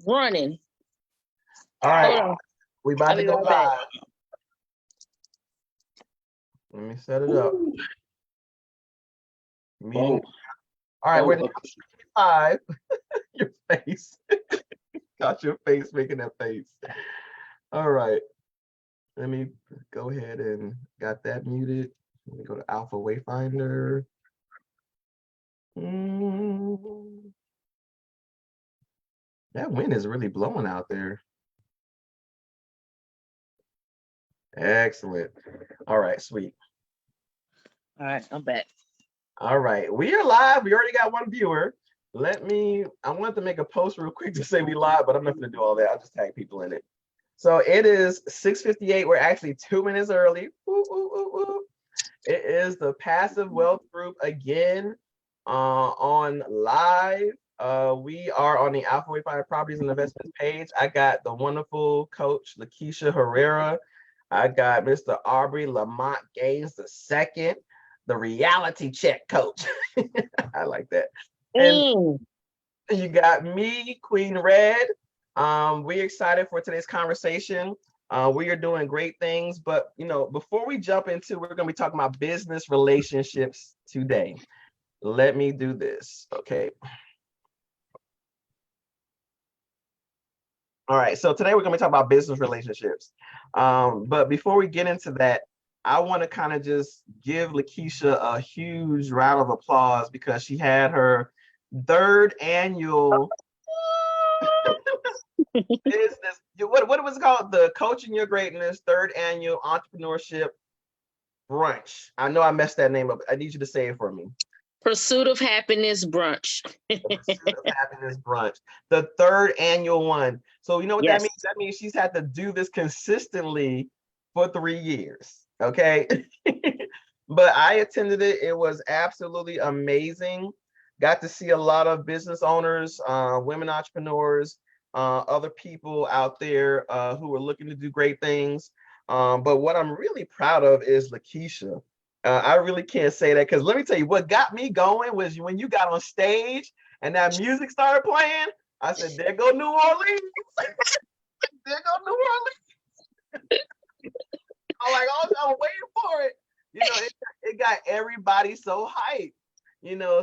Running. All Hold right, on. we about I'll to be go right back. live. Let me set it up. Meeting. All right, we're live. Your face. Got your face making that face. All right. Let me go ahead and got that muted. Let me go to Alpha Wayfinder. That wind is really blowing out there. Excellent. All right, sweet. All right, I'm back. All right, we are live. We already got one viewer. I wanted to make a post real quick to say we live, but I'm not going to do all that. I'll just tag people in it. So it is 6:58. We're actually 2 minutes early. Woo, woo, woo, woo. It is the Passive Wealth Group again on live. We are on the Alpha Wayfinder Properties and Investments page. I got the wonderful coach Kisha Herrera. I got Mr. Aubrey Lamont Gaines II, the reality check coach. I like that. And you got me, Queen Red. We're excited for today's conversation. We are doing great things, but before we jump into, we're going to be talking about business relationships today. Let me do this. Okay. All right. So today we're going to be talking about business relationships. But before we get into that, I want to kind of just give Lakeisha a huge round of applause because she had her third annual business. What was it called? The Coaching Your Greatness third annual entrepreneurship brunch. I know I messed that name up. I need you to say it for me. Pursuit of Happiness Brunch. Pursuit of Happiness Brunch. The third annual one. So you know what that means? That means she's had to do this consistently for 3 years. Okay. But I attended it. It was absolutely amazing. Got to see a lot of business owners, women entrepreneurs, other people out there who are looking to do great things. But what I'm really proud of is Lakeisha. I really can't say that because let me tell you, what got me going was when you got on stage and that music started playing. I said, "There go New Orleans! There go New Orleans!" I'm like, "Oh, I'm waiting for it." It got everybody so hyped.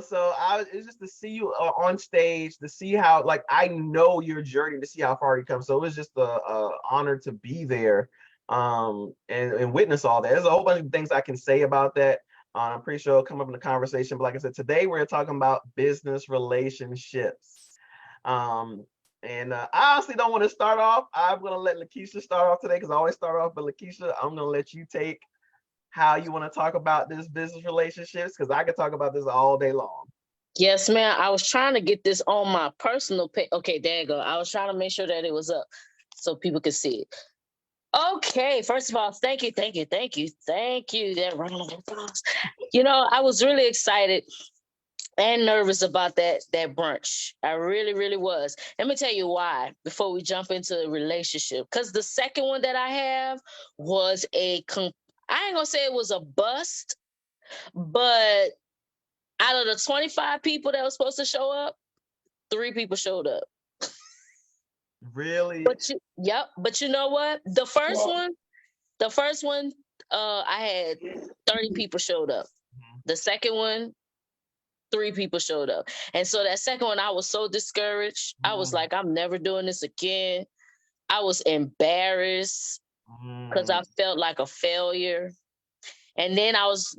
So it's just to see you on stage, to see how, like, I know your journey, to see how far you come. So it was just a honor to be there and witness all that. There's a whole bunch of things I can say about that. I'm pretty sure it'll come up in the conversation. But like I said, today we're talking about business relationships. And I honestly don't want to start off. I'm going to let Lakeisha start off today because I always start off. But Lakeisha, I'm going to let you take how you want to talk about this business relationships because I could talk about this all day long. Yes, ma'am. I was trying to get this on my personal page. Okay, there you go. I was trying to make sure that it was up so people could see it. Okay, first of all, thank you. That round of applause. I was really excited and nervous about that brunch. I really, really was. Let me tell you why before we jump into the relationship. Because the second one that I have was I ain't gonna say it was a bust, but out of the 25 people that were supposed to show up, 3 people showed up. Really? But you know what? The first one, I had 30 people showed up. The second one, 3 people showed up. And so that second one, I was so discouraged. I was like, I'm never doing this again. I was embarrassed because I felt like a failure. And then I was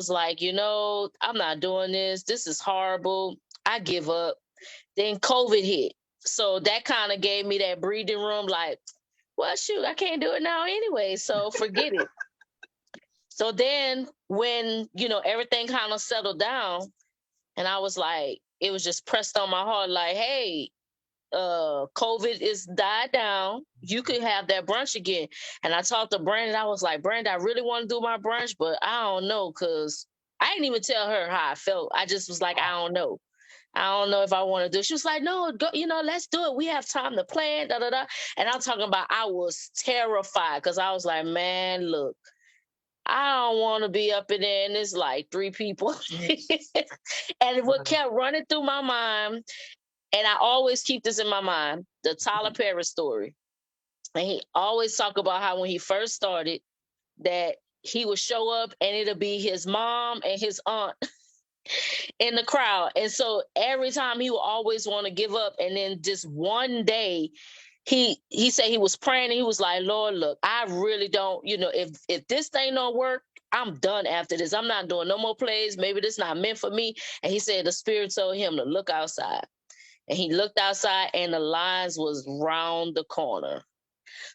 like, I'm not doing this. This is horrible. I give up. Then COVID hit. So that kind of gave me that breathing room, like, well, shoot, I can't do it now anyway. So forget it. So then when, everything kind of settled down and I was like, it was just pressed on my heart, like, hey, COVID is died down. You could have that brunch again. And I talked to Brandon. I was like, Brandon, I really want to do my brunch, but I don't know because I didn't even tell her how I felt. I just was like, I don't know. I don't know if I want to do it. She was like, no, go, let's do it. We have time to plan, da, da, da. And I'm talking about I was terrified because I was like, man, look, I don't want to be up in there and it's like 3 people. And what kept running through my mind And I always keep this in my mind, the Tyler Perry story. And he always talk about how when he first started, that he would show up and it'll be his mom and his aunt in the crowd. And so every time he would always want to give up. And then just one day, he said he was praying and he was like, Lord, look, I really don't, if this thing don't work, I'm done after this. I'm not doing no more plays. Maybe this not meant for me. And he said the Spirit told him to look outside. And he looked outside and the lines was round the corner.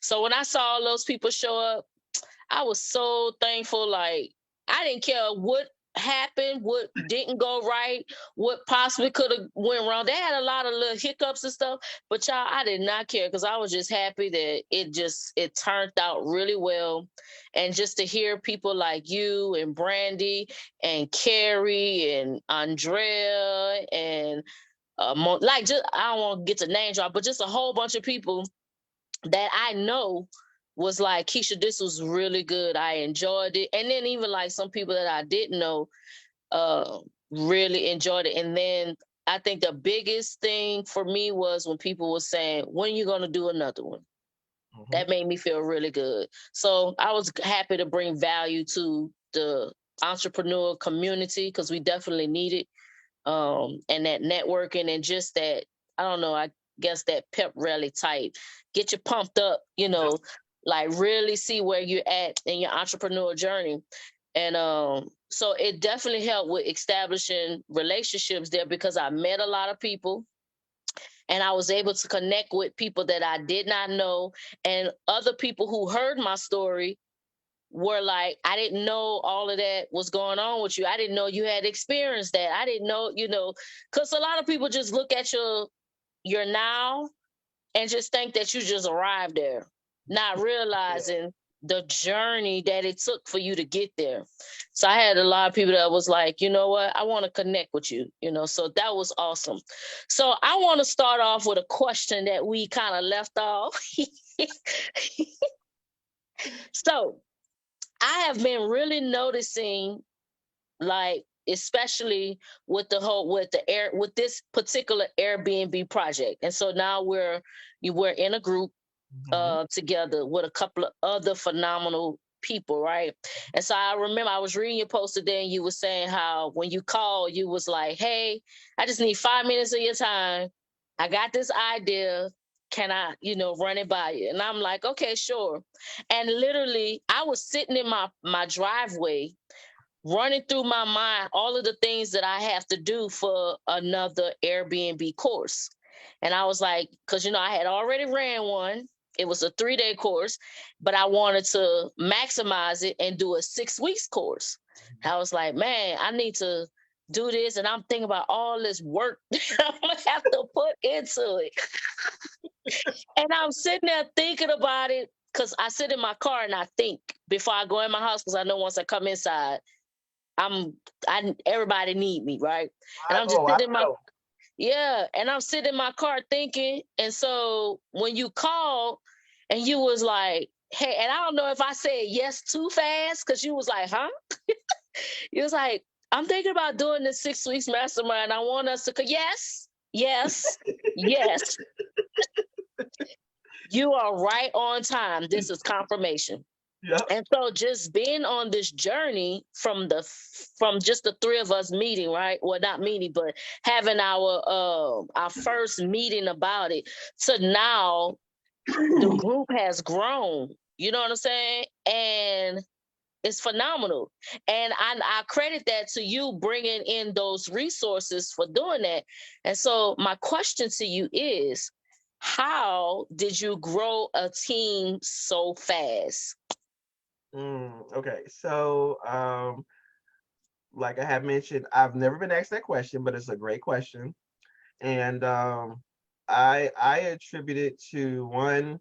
So when I saw all those people show up, I was so thankful. Like, I didn't care what happened, what didn't go right, what possibly could have went wrong. They had a lot of little hiccups and stuff, but y'all, I did not care because I was just happy that it turned out really well. And just to hear people like you and Brandy and Carrie and Andrea and like, just, I don't want to get to name drop, but just a whole bunch of people that I know was like, Kisha, this was really good. I enjoyed it. And then even like some people that I didn't know really enjoyed it. And then I think the biggest thing for me was when people were saying, when are you going to do another one? Mm-hmm. That made me feel really good. So I was happy to bring value to the entrepreneur community because we definitely need it. And that networking and just that, I don't know, I guess that pep rally type, get you pumped up, like really see where you're at in your entrepreneurial journey. And so it definitely helped with establishing relationships there because I met a lot of people and I was able to connect with people that I did not know, and other people who heard my story were like, I didn't know all of that was going on with you. I didn't know you had experienced that. I didn't know, because a lot of people just look at your now and just think that you just arrived there, not realizing the journey that it took for you to get there. So I had a lot of people that was like, you know what, I want to connect with you, so that was awesome. So I want to start off with a question that we kind of left off. So I have been really noticing, like, especially with with this particular Airbnb project. And so now we're in a group together with a couple of other phenomenal people, right? And so I remember I was reading your post today and you were saying how when you called, you was like, hey, I just need 5 minutes of your time. I got this idea. Can I, run it by you? And I'm like, okay, sure. And literally, I was sitting in my driveway, running through my mind all of the things that I have to do for another Airbnb course. And I was like, because, I had already ran one. It was a 3-day course, but I wanted to maximize it and do a 6 weeks course. I was like, man, I need to do this. And I'm thinking about all this work that I'm going to have to put into it. And I'm sitting there thinking about it because I sit in my car and I think before I go in my house, because I know once I come inside, everybody need me, right? And I'm just sitting and I'm sitting in my car thinking. And so when you called and you was like, hey, and I don't know if I said yes too fast because you was like, huh? You was like, I'm thinking about doing this 6 weeks mastermind. I want us to, yes. You are right on time. This is confirmation. Yep. And so just being on this journey from just the 3 of us meeting, right? Well, not meeting, but having our first meeting about it to now the group has grown. You know what I'm saying? And it's phenomenal. And I credit that to you bringing in those resources for doing that. And so my question to you is, how did you grow a team so fast? Okay, so like I have mentioned, I've never been asked that question, but it's a great question. And I attribute it to, one,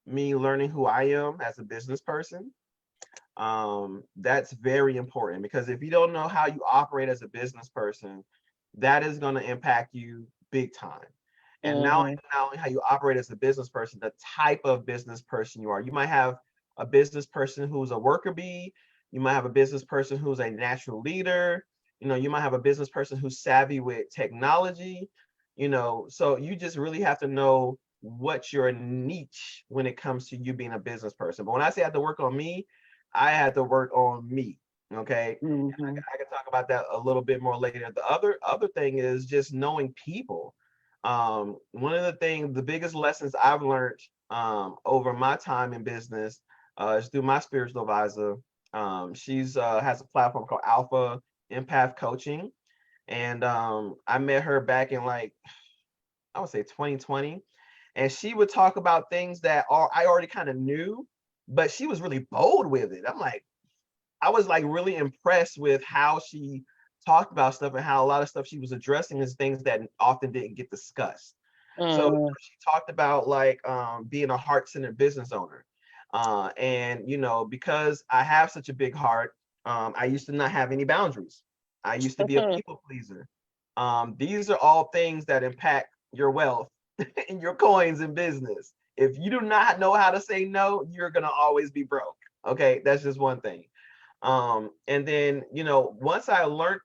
me learning who I am as a business person. That's very important because if you don't know how you operate as a business person, that is going to impact you big time. And not only how you operate as a business person, the type of business person you are. You might have a business person who's a worker bee. You might have a business person who's a natural leader. You might have a business person who's savvy with technology. So you just really have to know what's your niche when it comes to you being a business person. But when I say I have to work on me, I had to work on me. Okay. And I can talk about that a little bit more later. The other thing is just knowing people. One of the biggest lessons I've learned over my time in business is through my spiritual advisor. She's has a platform called Alpha Empath Coaching. And I met her back in like, I would say 2020. And she would talk about things that I already kind of knew, but she was really bold with it. I was like really impressed with how she talked about stuff and how a lot of stuff she was addressing is things that often didn't get discussed. So she talked about like being a heart-centered business owner. And because I have such a big heart, I used to not have any boundaries. I used to be a people pleaser. These are all things that impact your wealth and your coins in business. If you do not know how to say no, you're gonna always be broke. Okay, that's just one thing. And then once I learned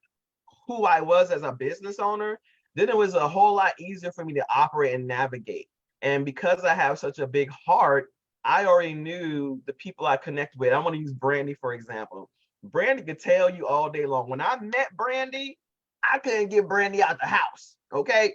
who I was as a business owner, then it was a whole lot easier for me to operate and navigate. And because I have such a big heart, I already knew the people I connect with. I want to use Brandy, for example. Brandy could tell you all day long. When I met Brandy, I couldn't get Brandy out the house. Okay.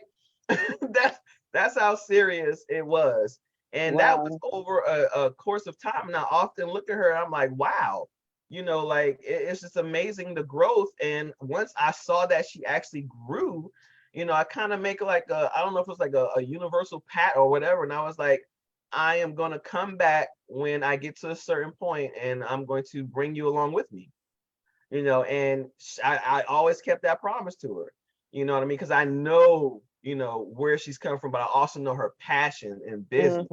that's how serious it was. And that was over a course of time. And I often look at her and I'm like, wow, like it's just amazing the growth. And once I saw that she actually grew, I kind of make like I don't know if it's like a universal pat or whatever. And I was like, I am going to come back when I get to a certain point and I'm going to bring you along with me, and I always kept that promise to her, you know what I mean? Because I know, where she's come from, but I also know her passion in business,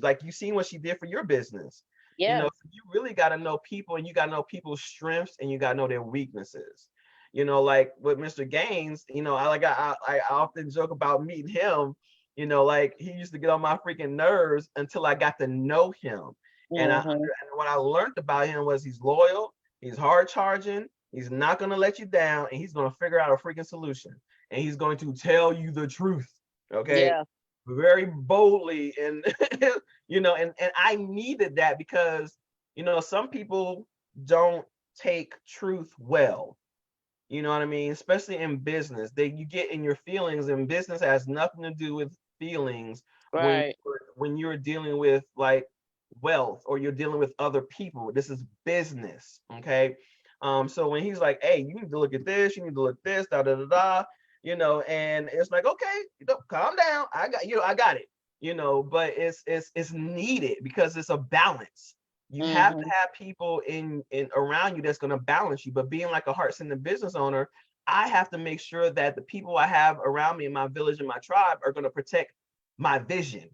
like you seen what she did for your business. So you really got to know people and you got to know people's strengths and you got to know their weaknesses. Like with Mr. Gaines, I often joke about meeting him, like he used to get on my freaking nerves until I got to know him. And what I learned about him was he's loyal, he's hard charging, he's not going to let you down, and he's going to figure out a freaking solution. And he's going to tell you the truth. Okay. Yeah. Very boldly. And, and I needed that because, some people don't take truth well. You know what I mean? Especially in business, you get in your feelings, and business has nothing to do with feelings. Right. When you're dealing with like wealth or you're dealing with other people, this is business. Okay. So when he's like, hey, you need to look at this, you need to look at this, da da da da, and it's like, okay, calm down. I got it. But it's needed because it's a balance. You have to have people in around you that's going to balance you. But being like a heart-centered business owner, I have to make sure that the people I have around me in my village and my tribe are going to protect my vision,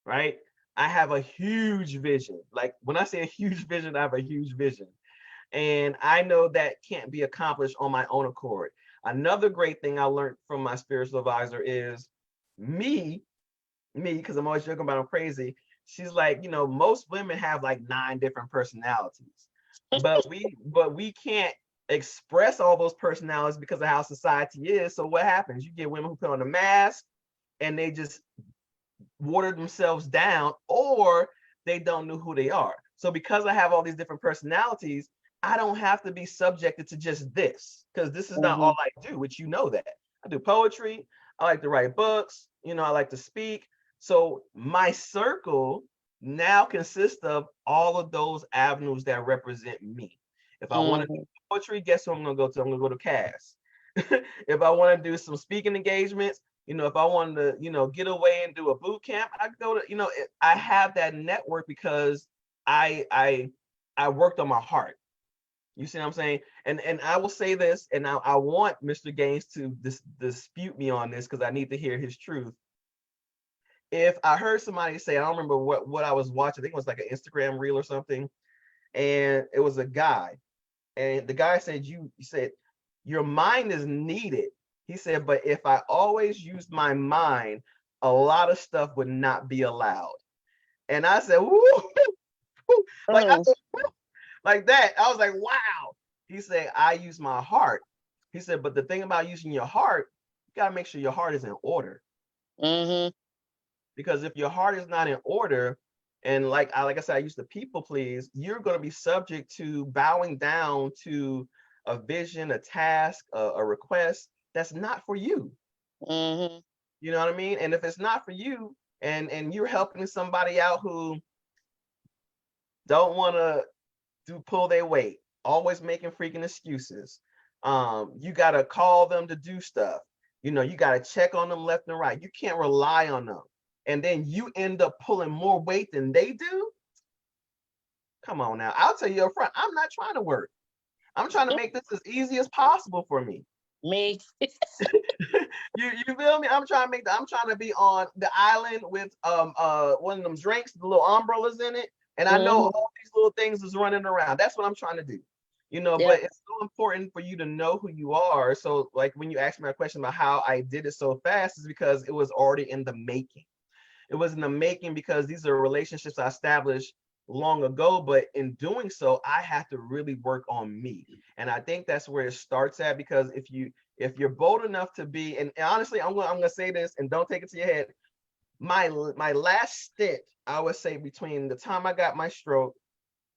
right? I have a huge vision. Like when I say a huge vision, I have a huge vision. And I know that can't be accomplished on my own accord. Another great thing I learned from my spiritual advisor is me, because I'm always joking about I'm crazy. She's like, most women have like 9 different personalities, but we can't express all those personalities because of how society is. So what happens? You get women who put on a mask and they just water themselves down, or they don't know who they are. So because I have all these different personalities, I don't have to be subjected to just this, because this is not all I do, which that. I do poetry, I like to write books, I like to speak. So my circle now consists of all of those avenues that represent me. If I want to do poetry, guess who I'm going to go to? I'm going to go to Cass. If I want to do some speaking engagements, if I wanted to, get away and do a boot camp, I go to, I have that network because I worked on my heart. You see what I'm saying? And I will say this, and I want Mr. Gaines to dispute me on this because I need to hear his truth. If I heard somebody say, I don't remember what I was watching, I think it was like an Instagram reel or something, and it was a guy, and the guy said, he said, your mind is needed. He said, but if I always used my mind, a lot of stuff would not be allowed. And I said, woo, like, like that. I was like, wow. He said, I use my heart. He said, but the thing about using your heart, you got to make sure your heart is in order. Mm-hmm. Because if your heart is not in order, and like I said, I used to people please, you're going to be subject to bowing down to a vision, a task, a request that's not for you. Mm-hmm. You know what I mean? And if it's not for you, and you're helping somebody out who don't want to pull their weight, always making freaking excuses, you got to call them to do stuff. You know, you got to check on them left and right. You can't rely on them. And then you end up pulling more weight than they do. Come on now. I'll tell you up front, I'm not trying to work. I'm trying to make this as easy as possible for me. Me. You feel me? I'm trying to be on the island with one of them drinks, the little umbrellas in it. And I know all these little things is running around. That's what I'm trying to do. You know, Yep. but it's so important for you to know who you are. So like when you asked me a question about how I did it so fast, is because it was already in the making. It was in the making because these are relationships I established long ago, but in doing so, I have to really work on me. And I think that's where it starts at, because if you're bold enough to be, and honestly, I'm gonna say this, and don't take it to your head. My last stint, I would say, between the time I got my stroke,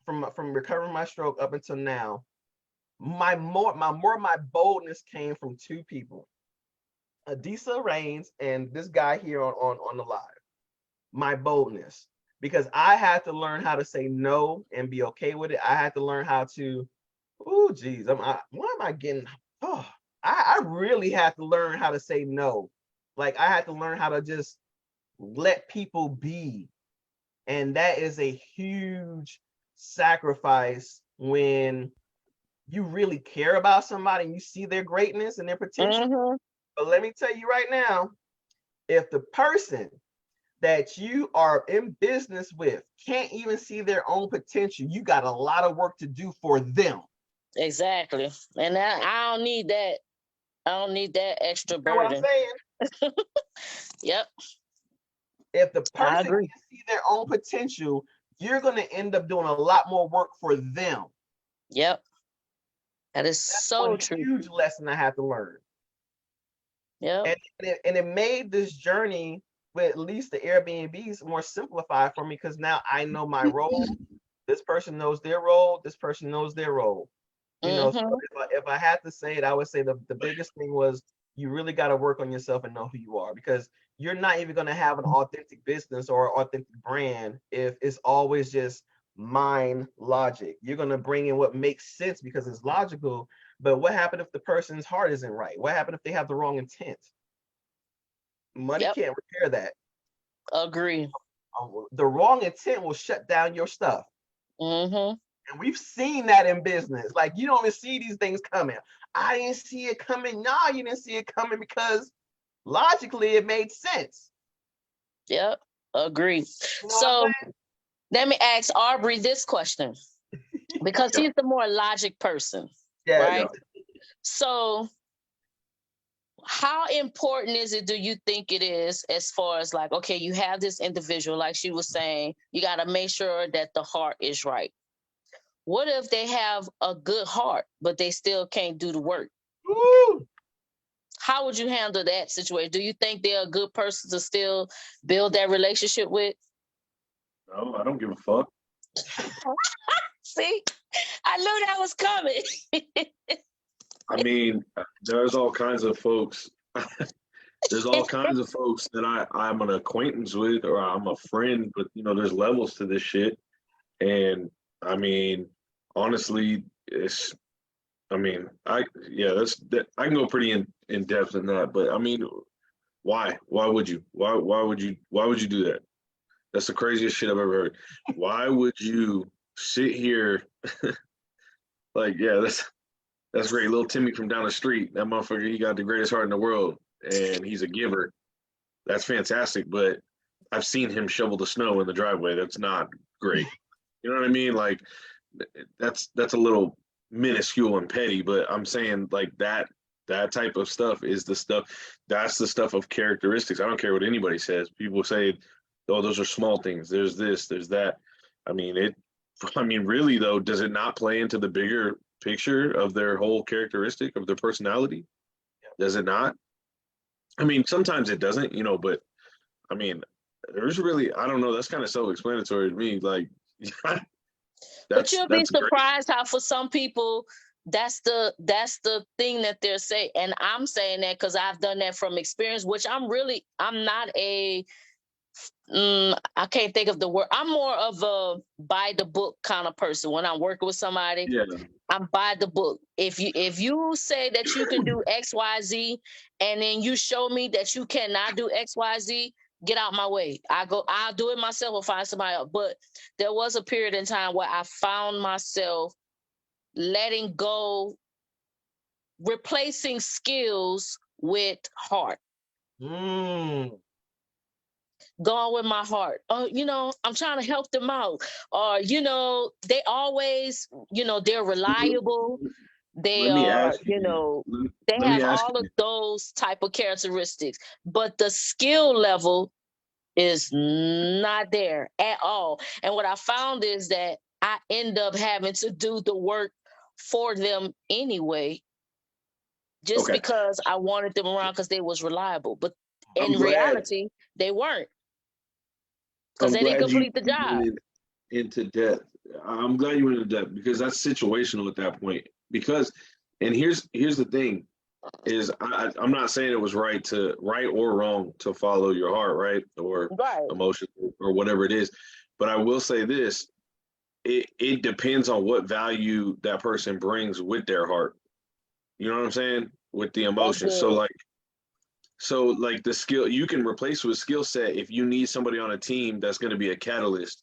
from recovering my stroke up until now, my boldness came from two people, Adisa Reigns and this guy here on the live. My boldness, because I had to learn how to say no and be okay with it. I had to learn how to, oh geez, why am I getting, oh, I really had to learn how to say no. Like I had to learn how to just let people be. And that is a huge sacrifice when you really care about somebody and you see their greatness and their potential. But let me tell you right now, if the person that you are in business with can't even see their own potential, you got a lot of work to do for them. Exactly. And I don't need that. I don't need that extra burden. You know what I'm saying? Yep. If the person can't see their own potential, you're going to end up doing a lot more work for them. Yep. That's so true. Huge lesson I had to learn. Yeah. And it made this journey with at least the Airbnbs more simplified for me, because now I know my role. This person knows their role. This person knows their role. You know, so if I had to say it, I would say the biggest thing was you really got to work on yourself and know who you are, because you're not even going to have an authentic business or authentic brand if it's always just mind logic. You're going to bring in what makes sense because it's logical. But what happened if the person's heart isn't right? What happened if they have the wrong intent? Money can't repair that. Agree. The wrong intent will shut down your stuff. And we've seen that in business. Like, you don't even see these things coming. I didn't see it coming. No, you didn't see it coming because logically it made sense. Yep. Agree. You know, so let me ask Aubrey this question, because he's the more logic person. Yeah, right? Yeah. So how important is it, do you think it is, as far as like, okay, you have this individual, like she was saying, you got to make sure that the heart is right. What if they have a good heart, but they still can't do the work? Ooh. How would you handle that situation? Do you think they're a good person to still build that relationship with? No, I don't give a fuck. See, I knew that was coming. I mean, there's all kinds of folks. There's all kinds of folks that I'm an acquaintance with, or I'm a friend, but you know, there's levels to this shit. And I mean, honestly, I can go pretty in depth in that, but I mean, why would you do that? That's the craziest shit I've ever heard. Why would you sit here? Like, yeah, that's great. Little Timmy from down the street, that motherfucker, he got the greatest heart in the world, and he's a giver. That's fantastic, but I've seen him shovel the snow in the driveway. That's not great. You know what I mean? Like, that's a little minuscule and petty, but I'm saying like that type of stuff is the stuff. That's the stuff of characteristics. I don't care what anybody says. People say, oh, those are small things. There's this, there's that. I mean, really though, does it not play into the bigger picture of their whole characteristic of their personality? Does it not? I mean, sometimes it doesn't, but I mean, there's really, I don't know, that's kind of self-explanatory to me. Like, But you'll be that's great. surprised how for some people that's the thing that they're saying. And I'm saying that because I've done that from experience, which I'm not I can't think of the word. I'm more of a by the book kind of person. When I'm working with somebody, Yeah. I'm by the book. If you say that you can do XYZ and then you show me that you cannot do XYZ, get out my way. I'll do it myself or find somebody else. But there was a period in time where I found myself letting go, replacing skills with heart. Going with my heart. Oh, I'm trying to help them out. Or, they always, they're reliable. They Let me are, ask you. they Let me have ask all of you. those type of characteristics. But the skill level is not there at all. And what I found is that I end up having to do the work for them anyway, just Okay. because I wanted them around because they was reliable. But I'm in glad. reality, they weren't. Because I'm they didn't glad you complete the job. went into depth. I'm glad you went into depth because that's situational at that point. Because, and here's the thing, is I'm not saying it was right or wrong to follow your heart, right, or Right. emotion or whatever it is, but I will say this: it depends on what value that person brings with their heart. You know what I'm saying? With the emotion. So like the skill you can replace with skill set. If you need somebody on a team that's going to be a catalyst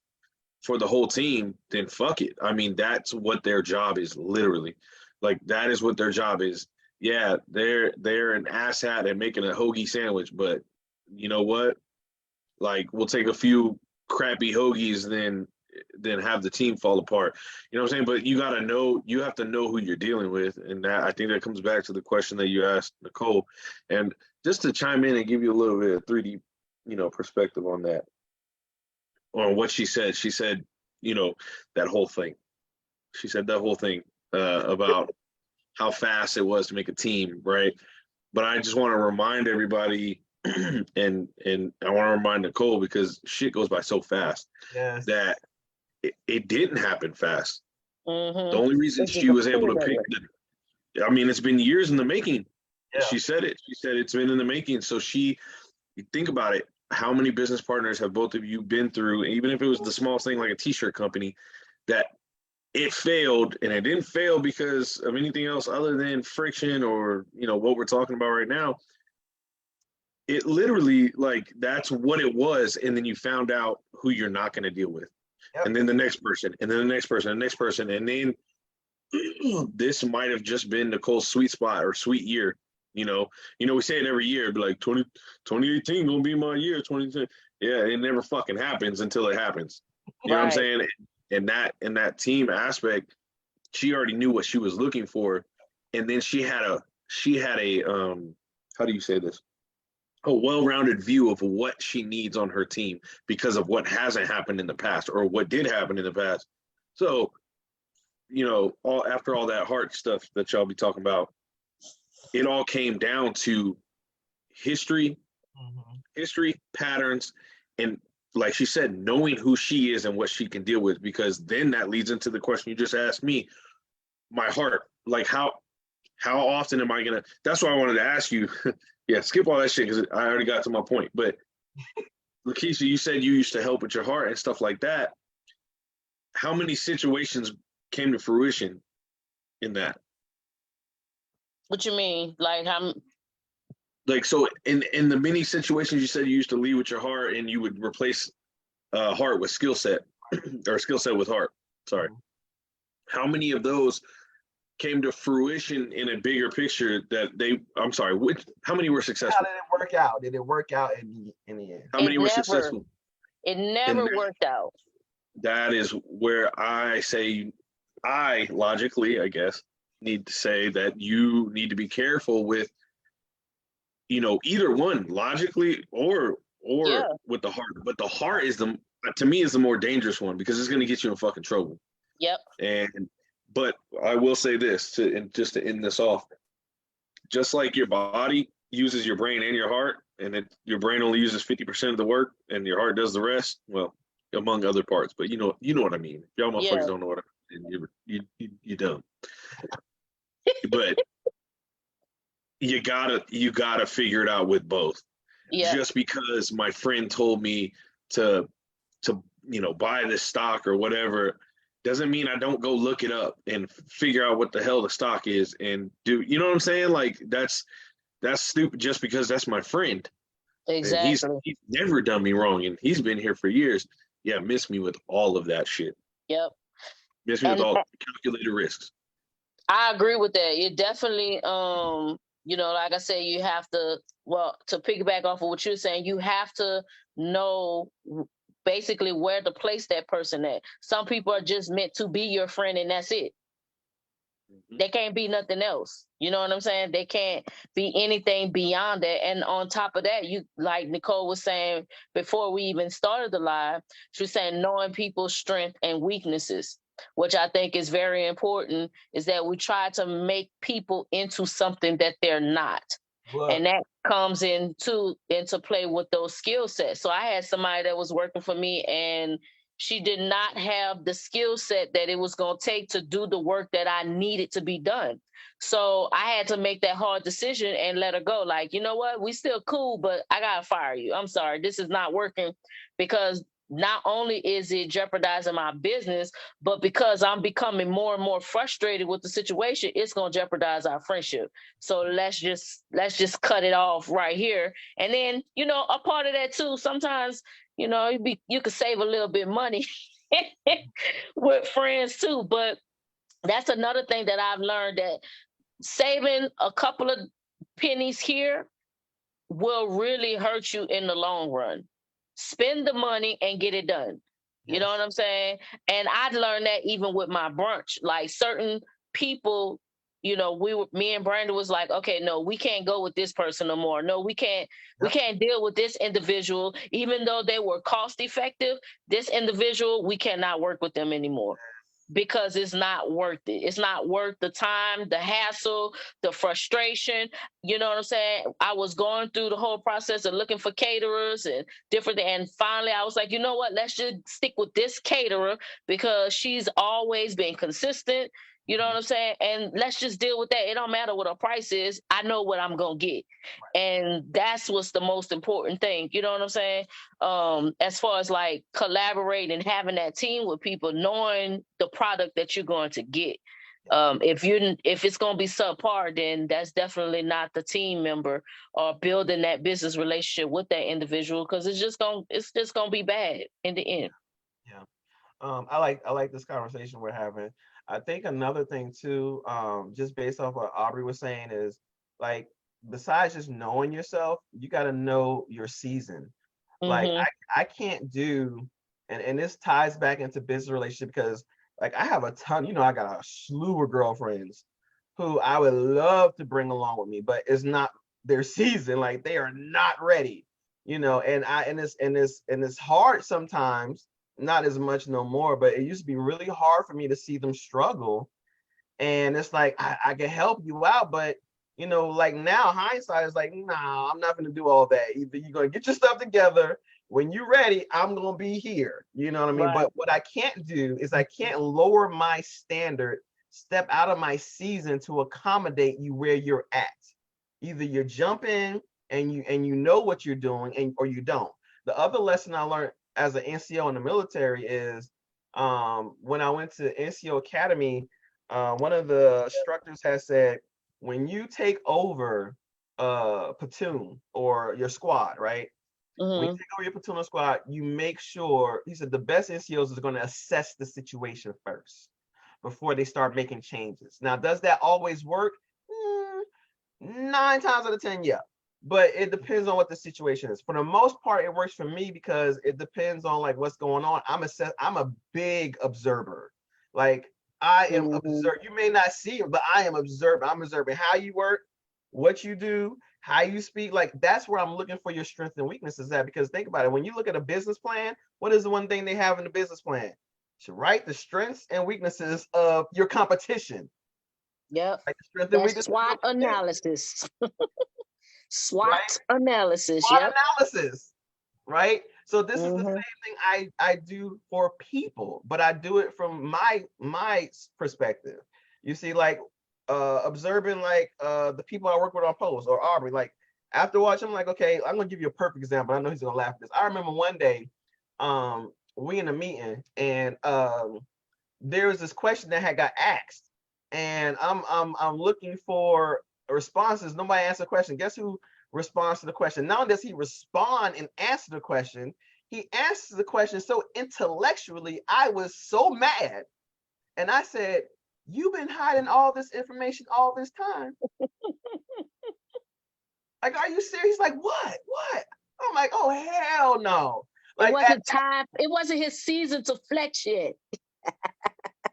for the whole team, then fuck it. I mean, that's what their job is, literally. Like that is what their job is. Yeah, they're an asshat at making a hoagie sandwich, but you know what? Like we'll take a few crappy hoagies, then have the team fall apart. You know what I'm saying? But you have to know who you're dealing with, and that I think that comes back to the question that you asked Nicole. And just to chime in and give you a little bit of 3D, perspective on that, on what she said. She said, that whole thing. She said that whole thing about how fast it was to make a team, right? But I just want to remind everybody, and I want to remind Nicole because shit goes by so fast that it didn't happen fast. Mm-hmm. The only reason she was able to pick it's been years in the making. Yeah. She said it. She said it's been in the making. So you think about it. How many business partners have both of you been through, even if it was the smallest thing like a t-shirt company, that it failed, and it didn't fail because of anything else other than friction or, what we're talking about right now. It literally, like, that's what it was. And then you found out who you're not going to deal with. Yep. And then the next person, and then the next person, and the next person. And then this might have just been Nicole's sweet spot or sweet year. We say it every year, but like 2018 gonna be my year. 2010, yeah, it never fucking happens until it happens. You know what I'm saying? And that team aspect, she already knew what she was looking for, and then she had a how do you say this? A well-rounded view of what she needs on her team because of what hasn't happened in the past or what did happen in the past. So, after all that heart stuff that y'all be talking about, it all came down to history, patterns, and like she said, knowing who she is and what she can deal with, because then that leads into the question you just asked me, my heart. Like how often am I gonna, that's why I wanted to ask you. Yeah, skip all that shit because I already got to my point. But Lakeisha, you said you used to help with your heart and stuff like that. How many situations came to fruition in that? What you mean? Like how? Like, so in the many situations you said you used to lead with your heart and you would replace heart with skill set or skill set with heart. Sorry. How many of those came to fruition in a bigger picture how many were successful? How did it work out? Did it work out in the end? How many were successful? It never worked out. That is where I say, I logically, I guess, need to say that you need to be careful with, either one, logically or with the heart. But the heart is to me is the more dangerous one because it's going to get you in fucking trouble. Yep. But I will say this just to end this off, just like your body, uses your brain and your heart, and your brain only uses 50% of the work, and your heart does the rest. Well, among other parts, but you know what I mean. If y'all motherfuckers don't know what I mean, you dumb. But you gotta figure it out with both. Yeah. Just because my friend told me to buy this stock or whatever doesn't mean I don't go look it up and figure out what the hell the stock is and do, you know what I'm saying? Like that's stupid just because that's my friend. Exactly. And he's never done me wrong, and he's been here for years. Yeah, miss me with all of that shit. Yep. Miss me with all calculated risks. I agree with that. You definitely, like I said, you have to, to piggyback off of what you're saying, you have to know basically where to place that person at. Some people are just meant to be your friend and that's it. They can't be nothing else. You know what I'm saying? They can't be anything beyond that. And on top of that, you, like Nicole was saying before we even started the live, she was saying knowing people's strengths and weaknesses, which I think is very important, is that we try to make people into something that they're not. Well, and that comes into play with those skill sets. So I had somebody that was working for me, and she did not have the skill set that it was going to take to do the work that I needed to be done. So I had to make that hard decision and let her go. Like, you know what? We still cool, but I got to fire you. I'm sorry. This is not working, because not only is it jeopardizing my business, but because I'm becoming more and more frustrated with the situation, it's going to jeopardize our friendship. So let's just cut it off right here. And then, a part of that too, sometimes, you could save a little bit of money with friends too. But that's another thing that I've learned, that saving a couple of pennies here will really hurt you in the long run. Spend the money and get it done. You know what I'm saying? And I'd learned that even with my brunch. Like certain people, me and Brandon was like, okay, no, we can't go with this person no more. No, we can't deal with this individual. Even though they were cost effective, this individual, we cannot work with them anymore. Because it's not worth it. It's not worth the time, the hassle, the frustration. You know what I'm saying? I was going through the whole process of looking for caterers and different. And finally, I was like, you know what? Let's just stick with this caterer because she's always been consistent. You know what I'm saying? And let's just deal with that. It don't matter what her price is. I know what I'm going to get. And that's what's the most important thing. You know what I'm saying? As far as like collaborating, having that team with people, knowing the product that you're going to get. If it's going to be subpar, then that's definitely not the team member or building that business relationship with that individual, because it's just going to be bad in the end. Yeah. I like this conversation we're having. I think another thing too, just based off what Aubrey was saying, is like, besides just knowing yourself, you got to know your season. Like I can't do, and this ties back into business relationship, because like I have a ton, I got a slew of girlfriends who I would love to bring along with me, but it's not their season. Like they are not ready, and it's hard sometimes. Not as much no more, but it used to be really hard for me to see them struggle. And it's like, I can help you out, but like now hindsight is like, nah, I'm not going to do all that. Either you're going to get your stuff together. When you're ready, I'm going to be here. You know what I mean? Right. But what I can't do is I can't lower my standard, step out of my season to accommodate you where you're at. Either you're jumping and you know what you're doing, or you don't. The other lesson I learned as an NCO in the military is when I went to NCO Academy, one of the instructors has said, when you take over a platoon or your squad, right? When you take over your platoon or squad, you make sure, he said, the best NCOs is going to assess the situation first before they start making changes. Now, does that always work? 9 times out of 10, yeah. But it depends on what the situation is. For the most part, it works for me because it depends on like what's going on. I'm a big observer. Like I am observing. You may not see it, but I am observing. I'm observing how you work, what you do, how you speak. Like that's where I'm looking for your strengths and weaknesses at. Because think about it. When you look at a business plan, what is the one thing they have in the business plan? To write the strengths and weaknesses of your competition. Yep. Like the strength and weaknesses. SWOT analysis. SWOT right? analysis. SWOT Yep. analysis, right? So this is the Mm-hmm. same thing I do for people, but I do it from my perspective. You see, like observing like the people I work with on posts or Aubrey, like after watching, I'm like, okay, I'm gonna give you a perfect example. I know he's gonna laugh at this. I remember one day, we in a meeting and there was this question that had got asked, and I'm looking for responses. Nobody answered the question. Guess who responds to the question? Not only does he respond and answer the question, he answers the question so intellectually. I was so mad, and I said, "You've been hiding all this information all this time. Like, are you serious?" He's like, "What? What?" I'm like, "Oh hell no!" It Like wasn't time. It wasn't his season to flex yet.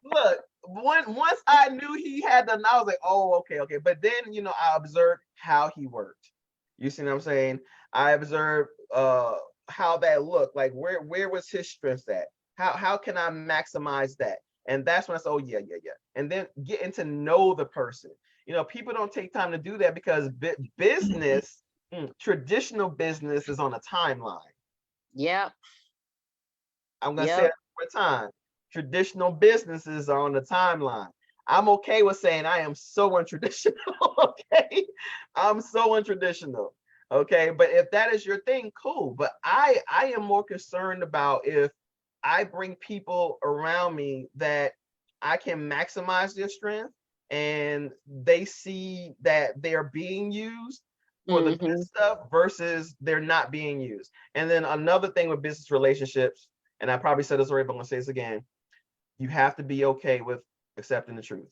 look, once I knew he had the, I was like, oh, okay. But then, I observed how he worked. You see what I'm saying? I observed how that looked. Like where was his strengths at? How can I maximize that? And that's when I said, oh yeah. And then getting to know the person. People don't take time to do that because business, traditional business is on a timeline. Yep. I'm gonna say it one more time. Traditional businesses are on the timeline. I'm okay with saying I am so untraditional. Okay, I'm so untraditional. Okay, but if that is your thing, cool. But I am more concerned about if I bring people around me that I can maximize their strength and they see that they're being used for the good stuff versus they're not being used. And then another thing with business relationships, and I probably said this already, but I'm gonna say this again. You have to be okay with accepting the truth.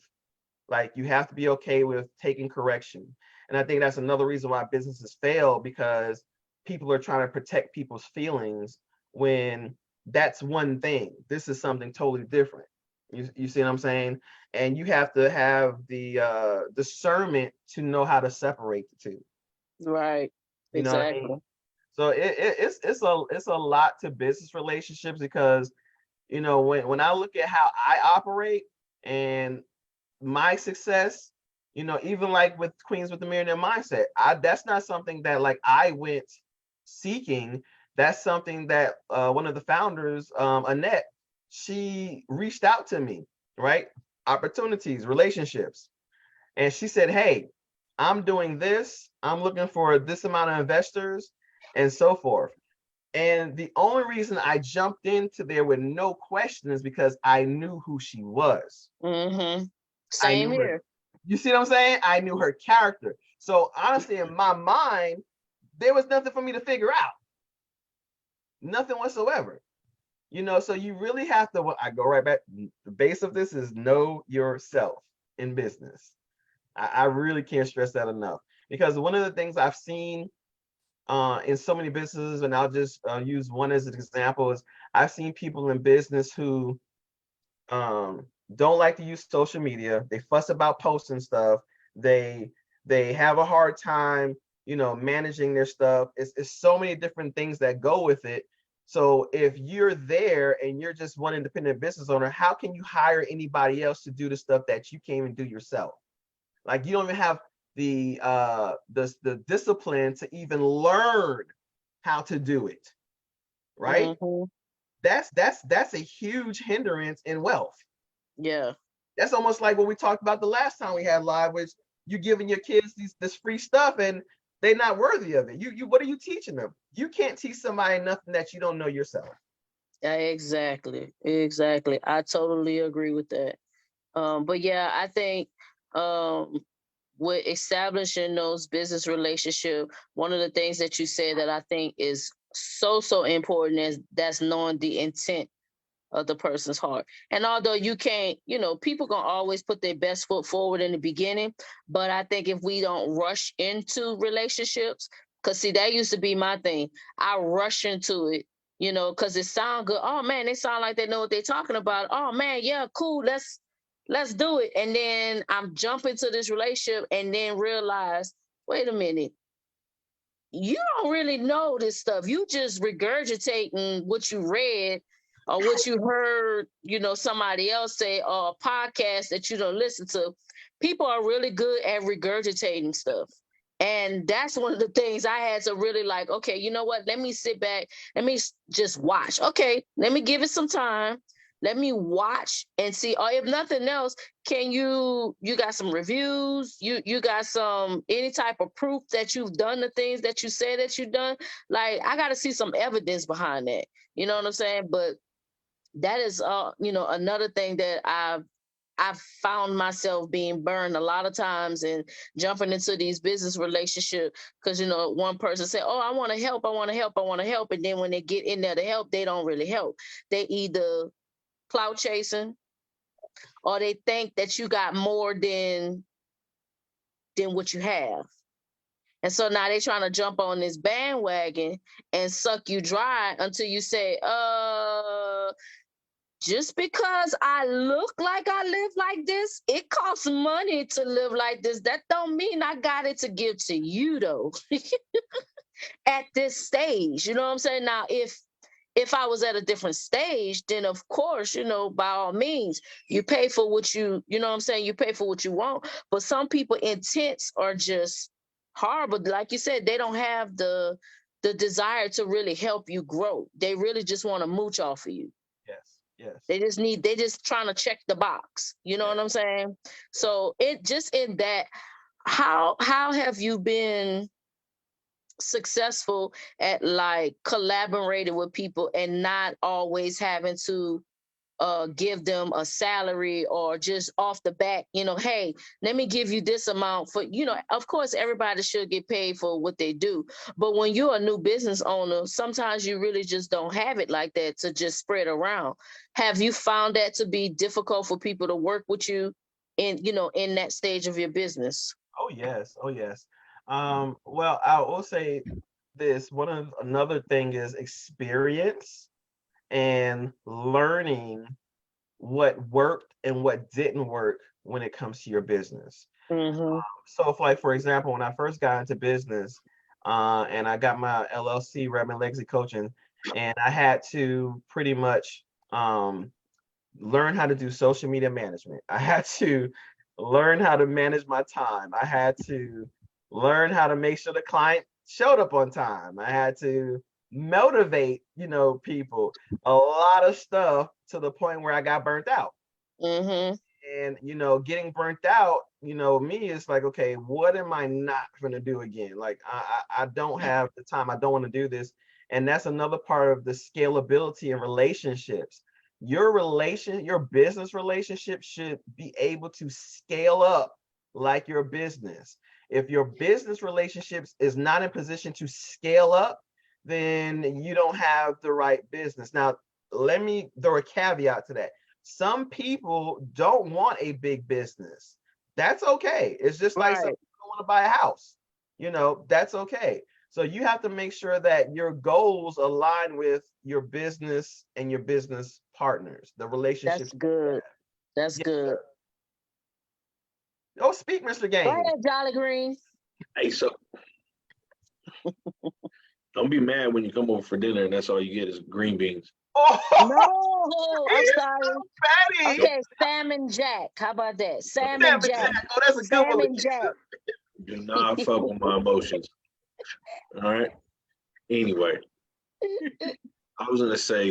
Like you have to be okay with taking correction. And I think that's another reason why businesses fail, because people are trying to protect people's feelings when that's one thing. This is something totally different. You see what I'm saying? And you have to have the discernment to know how to separate the two. Right. You know what I Exactly. mean? So it's a lot to business relationships because when I look at how I operate and my success, even like with Queens with the Millionaire Mindset, that's not something that like I went seeking. That's something that one of the founders, Annette, she reached out to me, right? Opportunities, relationships. And she said, hey, I'm doing this. I'm looking for this amount of investors and so forth. And the only reason I jumped into there with no question is because I knew who she was. Mm-hmm. I Same knew her. here. You see what I'm saying? I knew her character. So honestly, in my mind, there was nothing for me to figure out. Nothing whatsoever. So you really have to, I go right back. The base of this is know yourself in business. I really can't stress that enough. Because one of the things I've seen in so many businesses, and I'll just use one as an example, is I've seen people in business who don't like to use social media. They fuss about posting stuff. They have a hard time, managing their stuff. It's so many different things that go with it. So if you're there and you're just one independent business owner, how can you hire anybody else to do the stuff that you can't even do yourself? Like you don't even have the discipline to even learn how to do it, right? Mm-hmm. That's a huge hindrance in wealth. Yeah. That's almost like what we talked about the last time we had live, which you giving your kids this free stuff and they're not worthy of it. You what are you teaching them? You can't teach somebody nothing that you don't know yourself. Exactly. I totally agree with that. But yeah, I think with establishing those business relationship, one of the things that you said that I think is so important is that's knowing the intent of the person's heart. And although you can't, people gonna always put their best foot forward in the beginning, but I think if we don't rush into relationships, because see, that used to be my thing. I rush into it, because it sound good. Oh man, they sound like they know what they're talking about. Oh man, yeah, cool. Let's do it. And then I'm jumping to this relationship and then realize, wait a minute, you don't really know this stuff. You just regurgitating what you read or what you heard, somebody else say, or a podcast that you don't listen to. People are really good at regurgitating stuff. And that's one of the things I had to really like, okay, you know what? Let me sit back. Let me just watch. Okay, let me give it some time. Let me watch and see. Or if nothing else, can you got some reviews? You got some any type of proof that you've done the things that you said that you've done? Like, I got to see some evidence behind that. You know what I'm saying? But that is another thing that I've found myself being burned a lot of times and jumping into these business relationships because, one person said, oh, I want to help, I want to help, I want to help. And then when they get in there to help, they don't really help. They either clout chasing or they think that you got more than what you have. And so now they're trying to jump on this bandwagon and suck you dry until you say, just because I look like I live like this, it costs money to live like this. That don't mean I got it to give to you, though. At this stage, you know what I'm saying? Now, if I was at a different stage, then of course, by all means, you pay for what you know what I'm saying? You pay for what you want. But some people intents are just horrible. Like you said, they don't have the desire to really help you grow. They really just want to mooch off of you. Yes. They just trying to check the box. You know what I'm saying? So it just in that, how have you been successful at like collaborating with people and not always having to give them a salary or just off the back, hey, let me give you this amount for, of course, everybody should get paid for what they do. But when you're a new business owner, sometimes you really just don't have it like that to just spread around. Have you found that to be difficult for people to work with you in that stage of your business? Oh, yes. Well, I will say this. Another thing is experience and learning what worked and what didn't work when it comes to your business. Mm-hmm. So if, like, for example, when I first got into business, and I got my LLC, Redmond Legacy Coaching, and I had to pretty much learn how to do social media management. I had to learn how to manage my time. I had to learn how to make sure the client showed up on time. I had to motivate, people, a lot of stuff to the point where I got burnt out. Mm-hmm. And getting burnt out, me, it's like, okay, what am I not going to do again? Like, I don't have the time. I don't want to do this. And that's another part of the scalability in relationships. Your business relationship should be able to scale up like your business. If your business relationships is not in position to scale up, then you don't have the right business. Now, let me throw a caveat to that. Some people don't want a big business. That's okay. It's just like some people don't want to buy a house. That's okay. So you have to make sure that your goals align with your business and your business partners, the relationship. That's good. That's Yes, good. sir. Oh, speak, Mr. Go Gaines. ahead, Jolly Green. Hey, so don't be mad when you come over for dinner and that's all you get is green beans. Oh, No, I'm sorry. Patty. Okay, Salmon Jack. How about that? Salmon Jack. Oh, that's a good one. Salmon Jack. Do not fuck with my emotions. All right. Anyway, I was gonna say,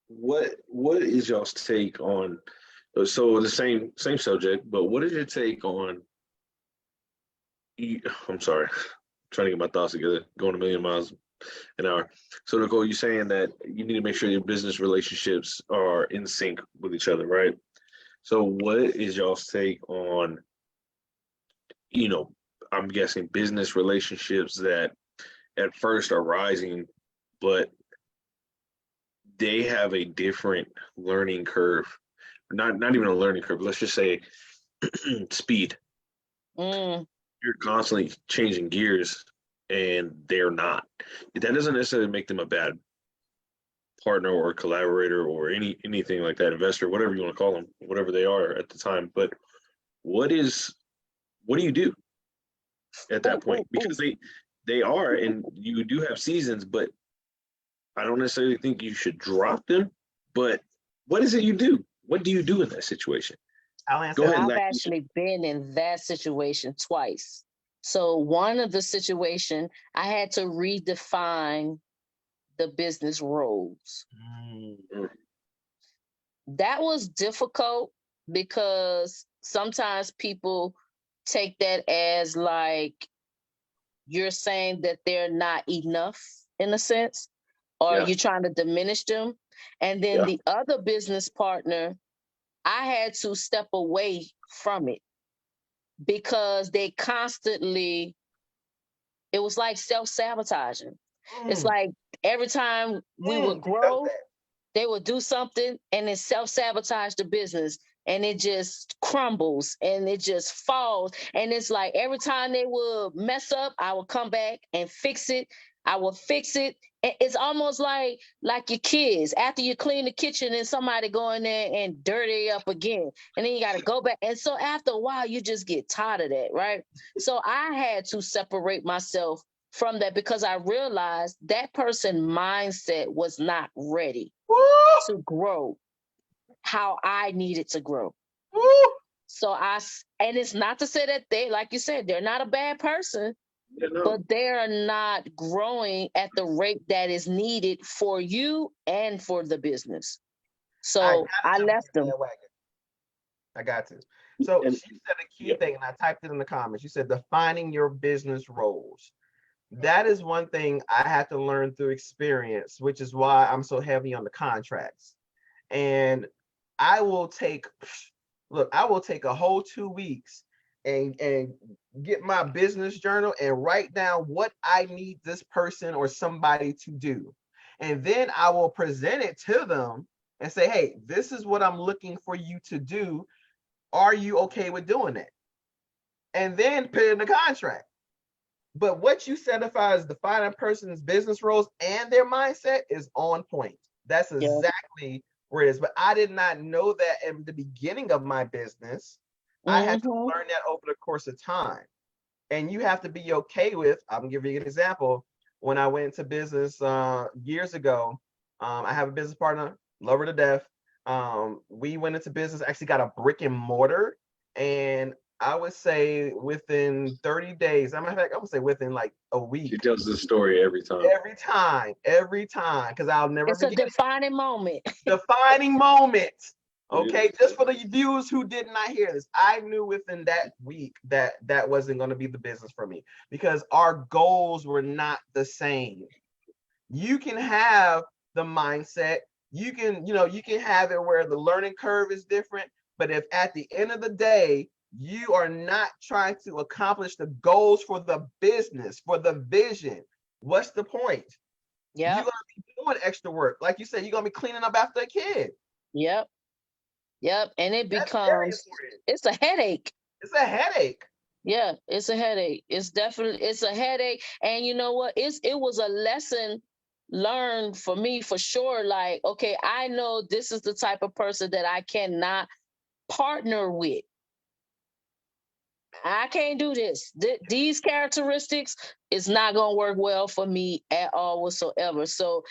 what is y'all's take on? So the same subject, but what is your take on? I'm sorry, trying to get my thoughts together. Going a million miles an hour. So Nicole, you're saying that you need to make sure your business relationships are in sync with each other, right? So what is y'all's take on? I'm guessing business relationships that at first are rising, but they have a different learning curve. Not even a learning curve. Let's just say speed. Mm. You're constantly changing gears, and they're not. That doesn't necessarily make them a bad partner or collaborator or anything like that, investor, whatever you want to call them, whatever they are at the time. But what do you do at that point? Because they are, and you do have seasons, but I don't necessarily think you should drop them. But what is it you do? What do you do in that situation? I'll answer. Go ahead, I've Lexi. actually been in that situation twice. So one of the situation, I had to redefine the business roles. Mm. That was difficult because sometimes people take that as like you're saying that they're not enough in a sense, or Yeah. you're trying to diminish them. And then Yeah. the other business partner, I had to step away from it because they constantly, it was like self-sabotaging. It's like every time we would You felt grow, that. they would do something and it self-sabotage the business, and it just crumbles and it just falls. And it's like every time they would mess up, I would come back and fix it. I will fix it. It's almost like your kids. After you clean the kitchen and somebody go in there and dirty up again. And then you got to go back. And so after a while, you just get tired of that, right? So I had to separate myself from that because I realized that person mindset was not ready Woo! to grow how I needed to grow. Woo! So and it's not to say that they, like you said, they're not a bad person, Yeah, no. but they're not growing at the rate that is needed for you and for the business. So I left them. I got to. So And she said a key thing, and I typed it in the comments. She said defining your business roles. That is one thing I had to learn through experience, which is why I'm so heavy on the contracts. And I will take, look, I will take a whole 2 weeks and get my business journal and write down what I need this person or somebody to do. And then I will present it to them and say, hey, this is what I'm looking for you to do. Are you okay with doing it? And then put it in the contract. But what you said as defining a person's business roles and their mindset is on point. That's exactly where it is. But I did not know that in the beginning of my business. I had to learn that over the course of time. And you have to be okay with, I'm giving you an example. When I went into business years ago, I have a business partner, love her to death. We went into business, actually got a brick and mortar, and I would say within 30 days, I'm gonna say within like a week. she tells this story every time. Every time, because I'll never It's a forget defining moment. defining moment. Okay, Yeah. just for the viewers who did not hear this, I knew within that week that that wasn't going to be the business for me because our goals were not the same. You can have the mindset, you can, you can have it where the learning curve is different, but if at the end of the day, you are not trying to accomplish the goals for the business, for the vision, what's the point? You're Yep. going to be doing extra work. Like you said, you're going to be cleaning up after a kid. Yep. And it That's very becomes, important. it's a headache. It's a headache. Yeah, it's a headache. It's a headache. And you know what? It was a lesson learned for me for sure. Like, okay, I know this is the type of person that I cannot partner with. I can't do this. These characteristics is not going to work well for me at all whatsoever. So,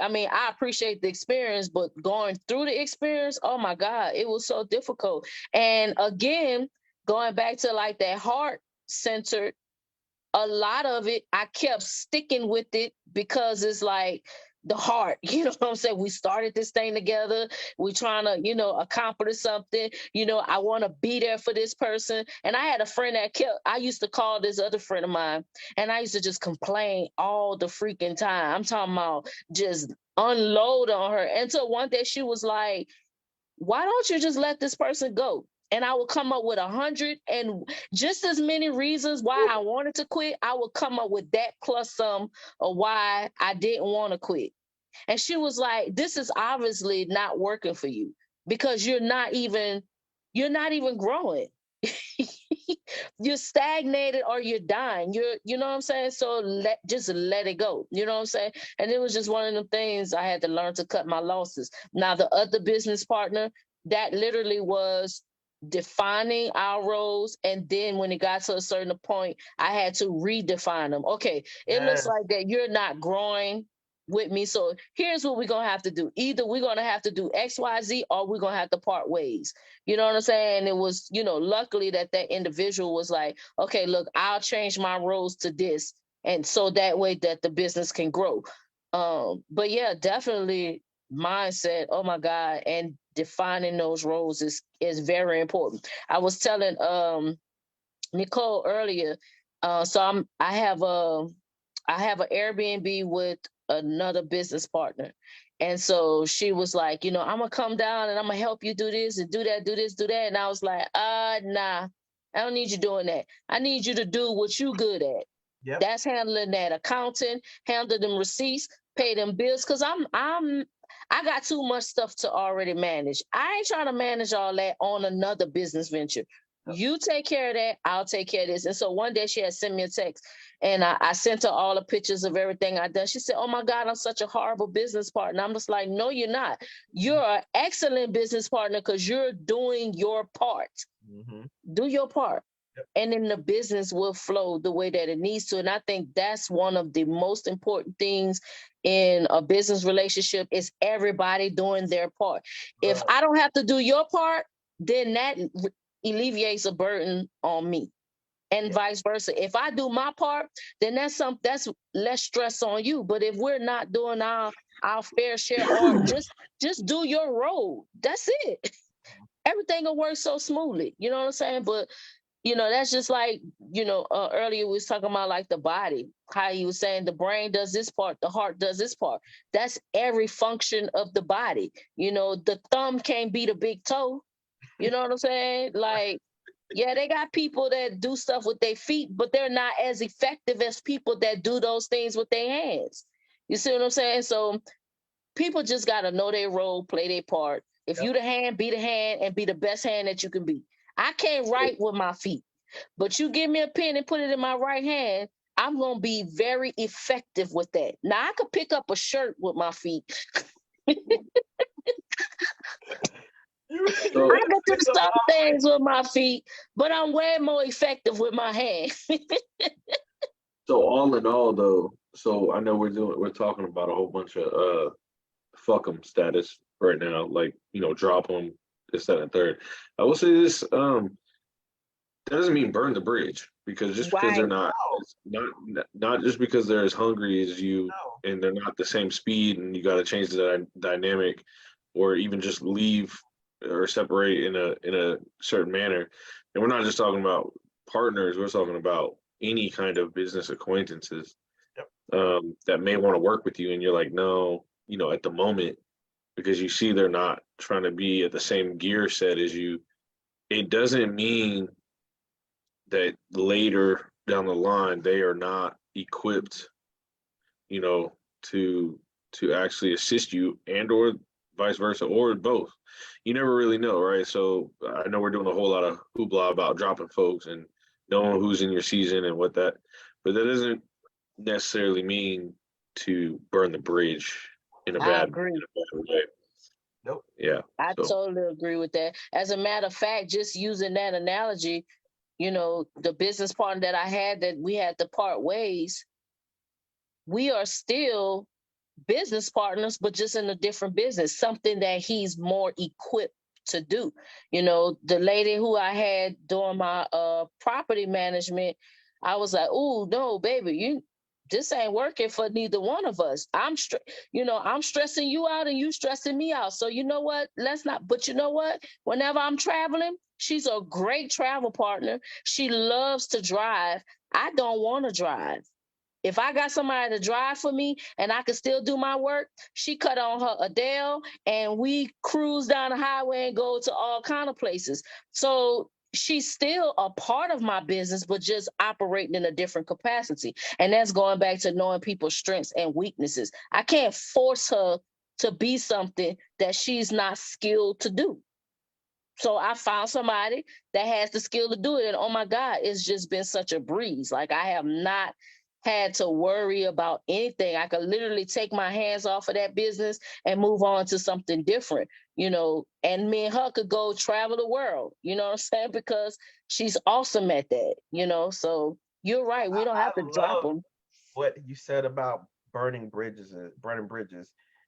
I mean, I appreciate the experience, but going through the experience, oh my God, it was so difficult. And again, going back to like that heart centered, a lot of it, I kept sticking with it because it's like the heart, you know what I'm saying? We started this thing together. We're trying to, accomplish something. I want to be there for this person. And I had a friend I used to call this other friend of mine, and I used to just complain all the freaking time. I'm talking about just unload on her. Until one day she was like, why don't you just let this person go? And I would come up with 100 and just as many reasons why I wanted to quit. I would come up with that plus some of why I didn't want to quit. And she was like, this is obviously not working for you because you're not even growing. You're stagnated or you're dying. You know what I'm saying? So just let it go. You know what I'm saying? And it was just one of the things I had to learn to cut my losses. Now, the other business partner, that literally was defining our roles. And then when it got to a certain point, I had to redefine them. Okay, it looks like that you're not growing with me. So here's what we're going to have to do. Either we're going to have to do X, Y, Z, or we're going to have to part ways. You know what I'm saying? It was, luckily that individual was like, okay, look, I'll change my roles to this. And so that way that the business can grow. But yeah, definitely mindset. Oh my God. And defining those roles is very important. I was telling Nicole earlier. I have an Airbnb with another business partner. And so she was like, I'm gonna come down and I'm gonna help you do this and do that, do this, do that. And I was like, nah, I don't need you doing that. I need you to do what you good at. Yep. That's handling that accounting, handle them receipts, pay them bills. Cause I got too much stuff to already manage. I ain't trying to manage all that on another business venture. You take care of that, I'll take care of this. And so one day she had sent me a text and I sent her all the pictures of everything I've done. She said, oh my God, I'm such a horrible business partner. I'm just like, no, you're not. You're an excellent business partner because you're doing your part. Mm-hmm. Do your part. Yep. And then the business will flow the way that it needs to. And I think that's one of the most important things in a business relationship is everybody doing their part. Right. If I don't have to do your part, then that alleviates a burden on me. And vice versa. If I do my part, then that's less stress on you. But if we're not doing our fair share or just do your role, that's it. Everything will work so smoothly. You know what I'm saying? But that's just like, earlier we was talking about like the body, how you was saying the brain does this part, the heart does this part. That's every function of the body. The thumb can't be the big toe. You know what I'm saying? Like, yeah, they got people that do stuff with their feet, but they're not as effective as people that do those things with their hands. You see what I'm saying? So people just got to know their role, play their part. If you the hand, be the hand and be the best hand that you can be. I can't write with my feet, but you give me a pen and put it in my right hand, I'm going to be very effective with that. Now, I could pick up a shirt with my feet. I can do some things with my feet, but I'm way more effective with my hand. So all in all, though, so I know we're talking about a whole bunch of fuck 'em status right now, like drop them, this, that, and third. I will say this: that doesn't mean burn the bridge, because just because they're not just because they're as hungry as you and they're not the same speed, and you got to change the dynamic, or even just leave or separate in a certain manner. And we're not just talking about partners, we're talking about any kind of business acquaintances that may want to work with you, and you're like, no, at the moment, because you see they're not trying to be at the same gear set as you. It doesn't mean that later down the line they are not equipped, to actually assist you, and or vice versa, or both. You never really know, right? So I know we're doing a whole lot of hoopla about dropping folks and knowing who's in your season and what that, but that doesn't necessarily mean to burn the bridge in a bad way. Nope. Yeah. I totally agree with that. As a matter of fact, just using that analogy, the business partner that I had that we had to part ways, we are still business partners, but just in a different business, something that he's more equipped to do. The lady who I had doing my property management, I was like, oh no, baby, this ain't working for neither one of us. I'm stressing you out and you stressing me out. So you know what? Let's not. But you know what? Whenever I'm traveling, she's a great travel partner. She loves to drive. I don't want to drive. If I got somebody to drive for me and I can still do my work, she cut on her Adele and we cruise down the highway and go to all kind of places. So she's still a part of my business, but just operating in a different capacity. And that's going back to knowing people's strengths and weaknesses. I can't force her to be something that she's not skilled to do. So I found somebody that has the skill to do it. And oh my God, it's just been such a breeze. Like I have not had to worry about anything. I could literally take my hands off of that business and move on to something different, and me and her could go travel the world, you know what I'm saying? Because she's awesome at that, so you're right. We don't have to drop them. What you said about burning bridges,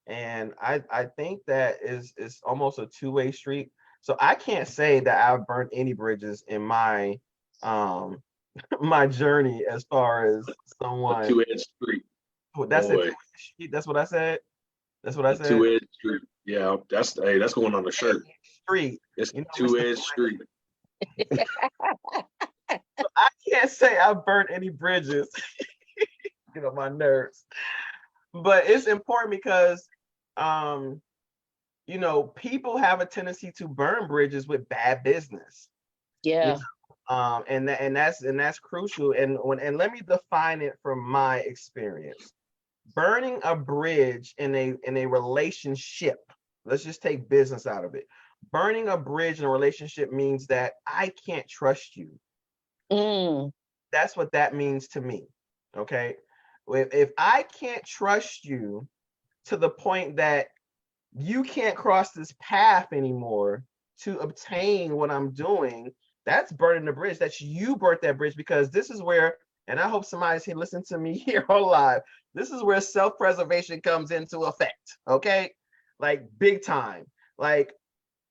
and I think that is almost a two-way street. So I can't say that I've burned any bridges in my my journey as far as A someone. two-edged street. That's a Boy, two-way street. That's what I said. That's what I a said. two-edged street. Yeah, that's going on the shirt. Street. It's You a know, Mr. two-edged street. So I can't say I've burnt any bridges. Get on my nerves. But it's important because you know, people have a tendency to burn bridges with bad business. Yeah. And that's crucial. And let me define it from my experience. Burning a bridge in a relationship. Let's just take business out of it. Burning a bridge in a relationship means that I can't trust you. That's what that means to me. Okay. If I can't trust you to the point that you can't cross this path anymore to obtain what I'm doing, that's burning the bridge. That's you burnt that bridge, because this is where, and I hope somebody's here listening to me here on live, this is where self-preservation comes into effect. Okay. Like big time. Like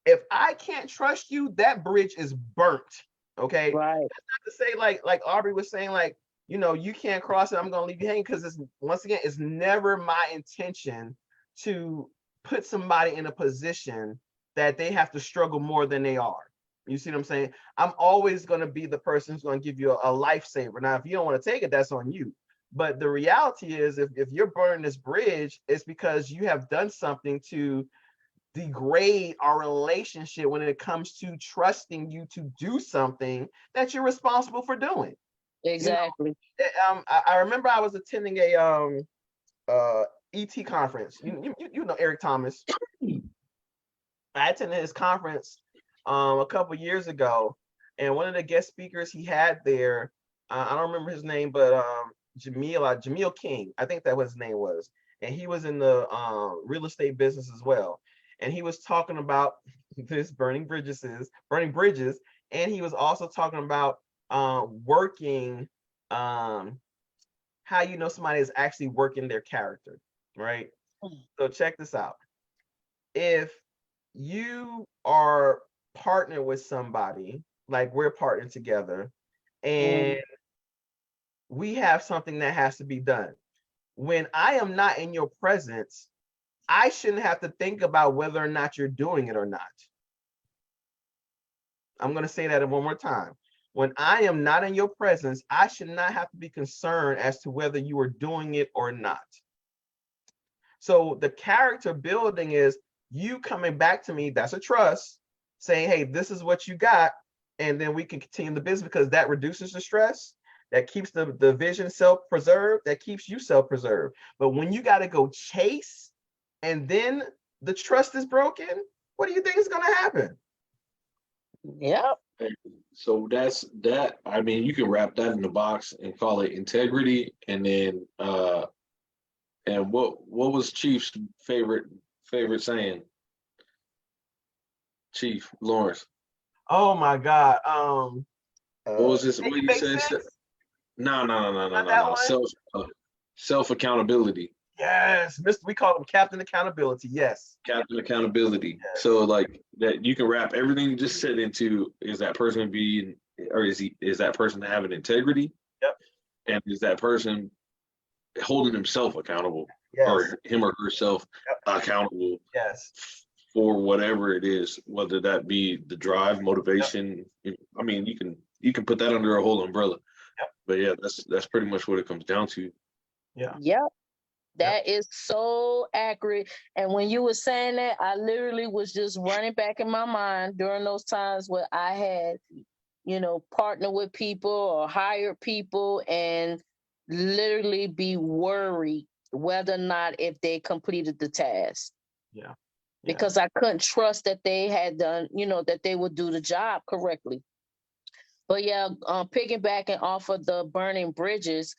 if I can't trust you, that bridge is burnt. Okay. Right. That's not to say like Aubrey was saying, like, you know, you can't cross it, I'm gonna leave you hanging, because it's, once again, it's never my intention to put somebody in a position that they have to struggle more than they are. You see what I'm saying? I'm always going to be the person who's going to give you a lifesaver. Now, if you don't want to take it, that's on you. But the reality is, if you're burning this bridge, it's because you have done something to degrade our relationship when it comes to trusting you to do something that you're responsible for doing. Exactly. You know, I remember I was attending a ET conference. You know Eric Thomas. I attended his conference a couple years ago, and one of the guest speakers he had there, I don't remember his name, but Jamil King, I think that what his name was, and he was in the real estate business as well, and he was talking about this burning bridges, and he was also talking about working, how you know somebody is actually working their character, right? So check this out. If you are partnered with somebody, like we're partnered together, and we have something that has to be done. When I am not in your presence, I shouldn't have to think about whether or not you're doing it or not. I'm going to say that one more time. When I am not in your presence, I should not have to be concerned as to whether you are doing it or not. So the character building is you coming back to me, that's a trust, saying, hey, this is what you got, and then we can continue the business, because that reduces the stress, that keeps the vision self-preserved, that keeps you self-preserved. But when you got to go chase, and then the trust is broken, what do you think is going to happen? Yep. So that's that. I mean, you can wrap that in the box and call it integrity. And then and what was Chief's favorite saying? Chief Lawrence. Oh my God. What was this? What you said? No. Self accountability. Yes, we call him Captain Accountability. Yes. Captain Accountability. Yes. So like that, you can wrap everything you just said into, is that person being, or is that person having integrity? Yep. And is that person holding himself accountable? Yes. Or him or herself accountable? Yes. For whatever it is, whether that be the drive, motivation. Yep. I mean, you can put that under a whole umbrella. Yep. But yeah, that's pretty much what it comes down to. Yeah. Yep. That is so accurate. And when you were saying that, I literally was just running back in my mind during those times where I had, you know, partnered with people or hired people and literally be worried whether or not if they completed the task. Yeah. Because I couldn't trust that they had done, you know, that they would do the job correctly. But yeah, piggybacking off of the burning bridges,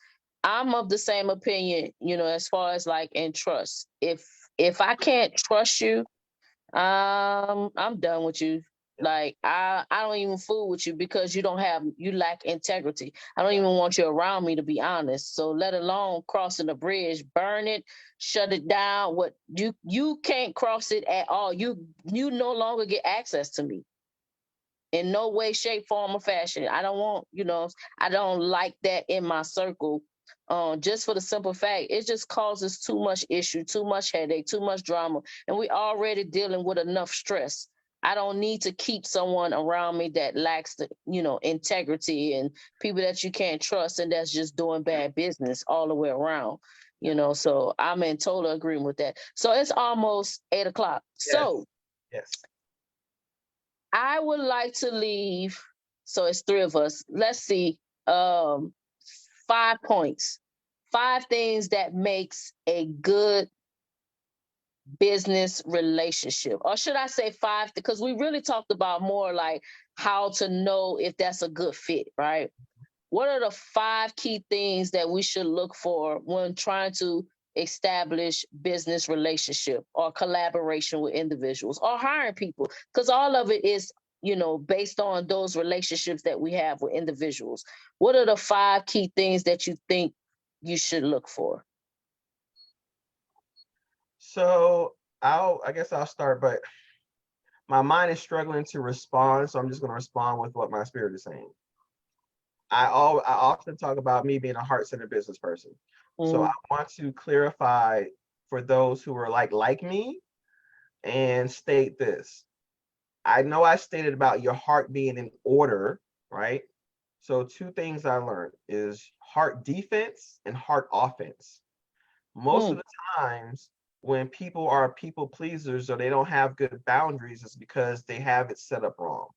I'm of the same opinion, you know, as far as like in trust. If I can't trust you, I'm done with you. Like I don't even fool with you because you lack integrity. I don't even want you around me, to be honest. So let alone crossing the bridge, burn it, shut it down. What you can't cross it at all. You no longer get access to me in no way, shape, form, or fashion. I don't want, I don't like that in my circle. Just for the simple fact, it just causes too much issue, too much headache, too much drama, and we already dealing with enough stress. I don't need to keep someone around me that lacks the, integrity, and people that you can't trust and that's just doing bad business all the way around. So I'm in total agreement with that. So it's almost 8:00. Yes. So yes. I would like to leave. So it's 3 of us. Let's see. 5 points. 5 things that makes a good business relationship. Or should I say 5? Because we really talked about more like how to know if that's a good fit, right? What are the 5 key things that we should look for when trying to establish business relationship or collaboration with individuals or hiring people? Because all of it is, based on those relationships that we have with individuals. What are the 5 key things that you think you should look for? So I guess I'll start, but my mind is struggling to respond, so I'm just going to respond with what my spirit is saying. I often talk about me being a heart-centered business person. So I want to clarify for those who are like me and state this. I know I stated about your heart being in order, right? So 2 things I learned is heart defense and heart offense. Most of the times when people are people pleasers or they don't have good boundaries, it's because they have it set up wrong.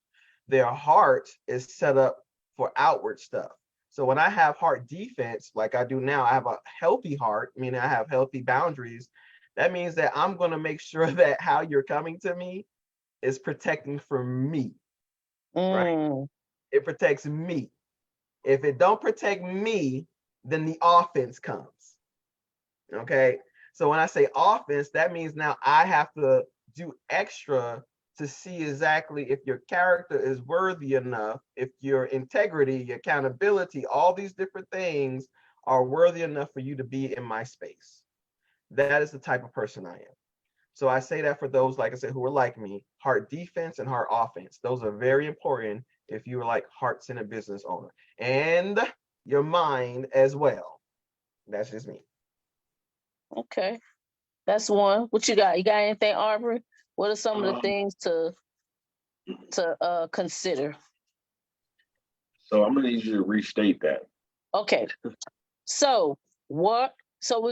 Their heart is set up for outward stuff. So when I have heart defense, like I do now, I have a healthy heart, meaning I have healthy boundaries. That means that I'm going to make sure that how you're coming to me is protecting for me, right? It protects me. If it don't protect me, then the offense comes. Okay. So when I say offense, that means now I have to do extra to see exactly if your character is worthy enough, if your integrity, your accountability, all these different things are worthy enough for you to be in my space. That is the type of person I am. So I say that for those, like I said, who are like me, heart defense and heart offense. Those are very important if you are like heart-centered business owner, and your mind as well. That's just me. Okay. That's one. What you got? You got anything, Aubrey? What are some of the things to consider? So I'm gonna need you to restate that. Okay. So we're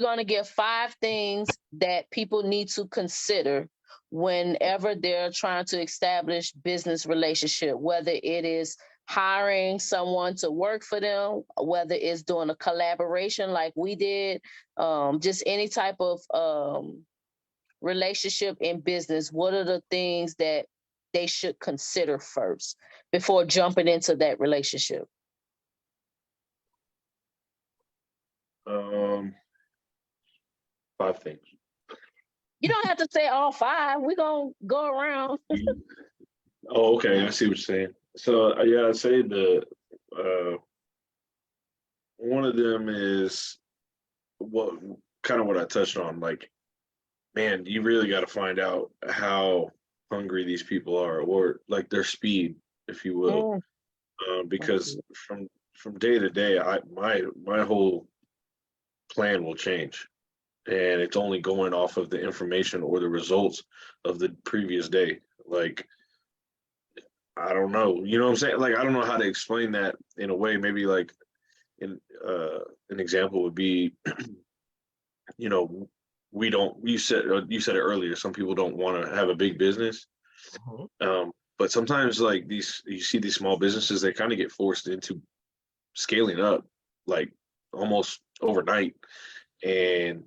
going to give 5 things that people need to consider whenever they're trying to establish business relationship, whether it is hiring someone to work for them, whether it's doing a collaboration like we did, just any type of relationship in business. What are the things that they should consider first before jumping into that relationship? 5 things. You don't have to say all 5. We're going to go around. Oh, okay. I see what you're saying. So yeah, I'd say one of them is what I touched on. Like, man, you really got to find out how hungry these people are, or like their speed, if you will, because from day to day, my whole plan will change, and it's only going off of the information or the results of the previous day. Like, I don't know, you know what I'm saying? Like, I don't know how to explain that in a way. Maybe like in an example would be, you know, you said it earlier. Some people don't want to have a big business, but sometimes like you see these small businesses, they kind of get forced into scaling up, like almost overnight, and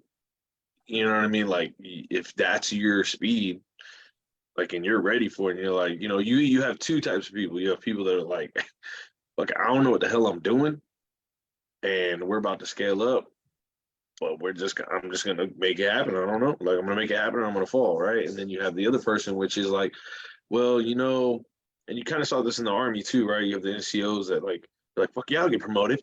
you know what I mean? Like, if that's your speed, like, and you're ready for it, and you're like, you have 2 types of people. You have people that are like, look, I don't know what the hell I'm doing, and we're about to scale up, but I'm just gonna make it happen. I don't know, like, I'm gonna make it happen, or I'm gonna fall, right? And then you have the other person, which is like, well, and you kind of saw this in the Army too, right? You have the NCOs that like, they're like, fuck yeah, I'll get promoted.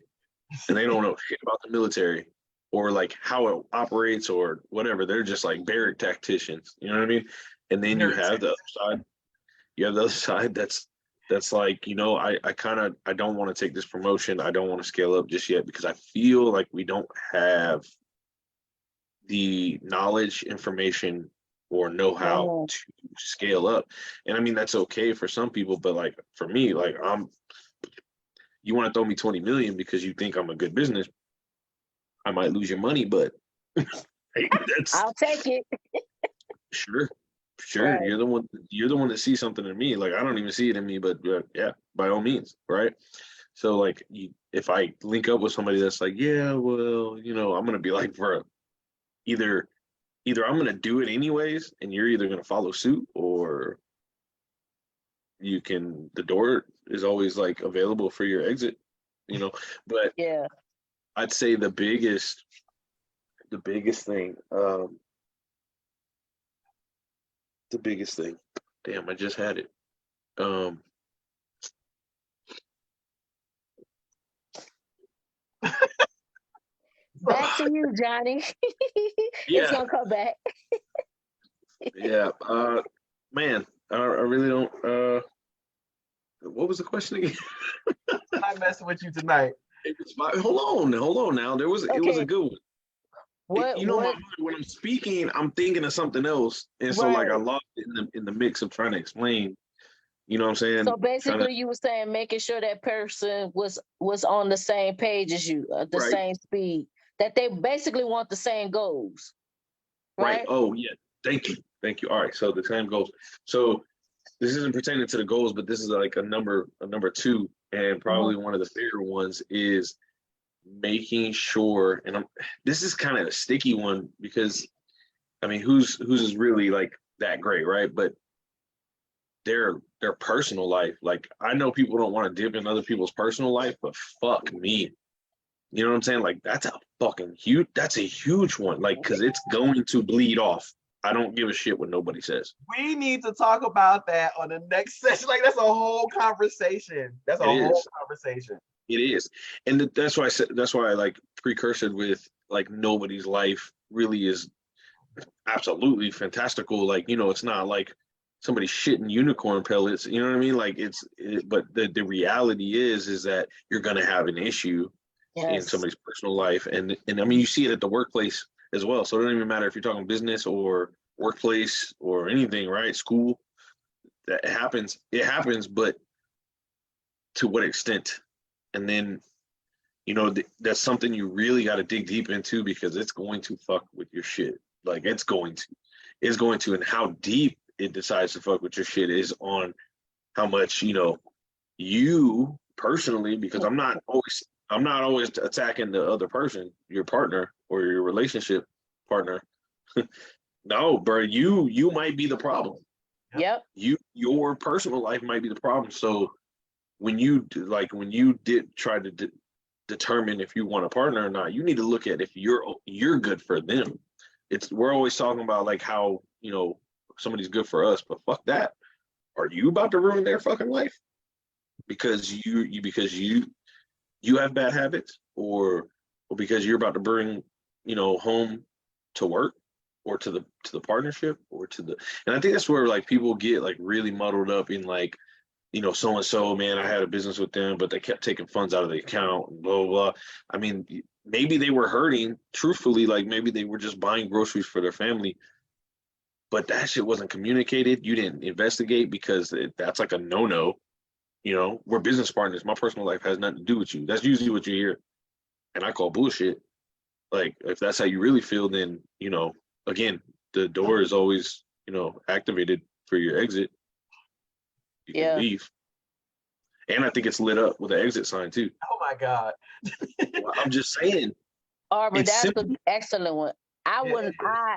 And they don't know shit about the military or like how it operates or whatever. They're just like barrack tacticians. You know what I mean? And then you have the other side. You have the other side that's like, you know, I don't want to take this promotion. I don't want to scale up just yet because I feel like we don't have the knowledge, information, or know-how to scale up. And I mean, that's okay for some people, but like for me, like you want to throw me 20 million because you think I'm a good business, I might lose your money, but hey, I'll take it. Sure. Right. You're the one that sees something in me. Like I don't even see it in me, but yeah, by all means, right? So like if I link up with somebody that's like, yeah, well, you know, I'm gonna be like, bro, either I'm gonna do it anyways, and you're either gonna follow suit, or the door is always like available for your exit, you know. But yeah, I'd say the biggest thing, damn, I just had it. back to you, Johnny. Yeah. It's gonna come back. Yeah, man, I really don't. What was the question again? I'm not messing with you tonight. Hold on now. It was a good one. What? My mind, when I'm speaking, I'm thinking of something else, and so like I lost it in the mix of trying to explain. You know what I'm saying? So basically, you were saying making sure that person was on the same page as you, the same speed, that they basically want the same goals. Right? Oh yeah. Thank you. All right. So the same goals. So this isn't pertaining to the goals, but this is like a number two, and probably one of the bigger ones is making sure. And this is kind of a sticky one because, I mean, who's is really like that great, right? But their personal life. Like I know people don't want to dip in other people's personal life, but fuck me. You know what I'm saying? Like that's a huge one. Like, cause it's going to bleed off. I don't give a shit what nobody says. We need to talk about that on the next session. Like that's a whole conversation. It is. And that's why I said, that's why I like precursored with like nobody's life really is absolutely fantastical. Like, you know, it's not like somebody shitting unicorn pellets, you know what I mean? Like but the reality is that you're going to have an issue in somebody's personal life. And I mean, you see it at the workplace as well. So it doesn't even matter if you're talking business or workplace or anything, right? School, that happens. It happens, but to what extent? And then, you know, that's something you really got to dig deep into because it's going to fuck with your shit. Like it's going to, and how deep it decides to fuck with your shit is on how much, you know, you personally, because I'm not always attacking the other person, your partner or your relationship partner. No, bro, you might be the problem. Yep. Your personal life might be the problem. So when you did try to determine if you want a partner or not, you need to look at if you're good for them. We're always talking about like how, you know, somebody's good for us, but fuck that. Are you about to ruin their fucking life because you have bad habits, or because you're about to bring, you know, home to work or to the partnership or and I think that's where like people get like really muddled up in like, you know, so and so, man, I had a business with them, but they kept taking funds out of the account and blah, blah, blah. I mean, maybe they were hurting, truthfully, like maybe they were just buying groceries for their family, but that shit wasn't communicated. You didn't investigate because that's like a no-no. You know, we're business partners. My personal life has nothing to do with you. That's usually what you hear. And I call bullshit. Like, if that's how you really feel, then, you know, again, the door is always, you know, activated for your exit. You can leave. And I think it's lit up with an exit sign too. Oh my God. Well, I'm just saying. Aubrey, that's an excellent one.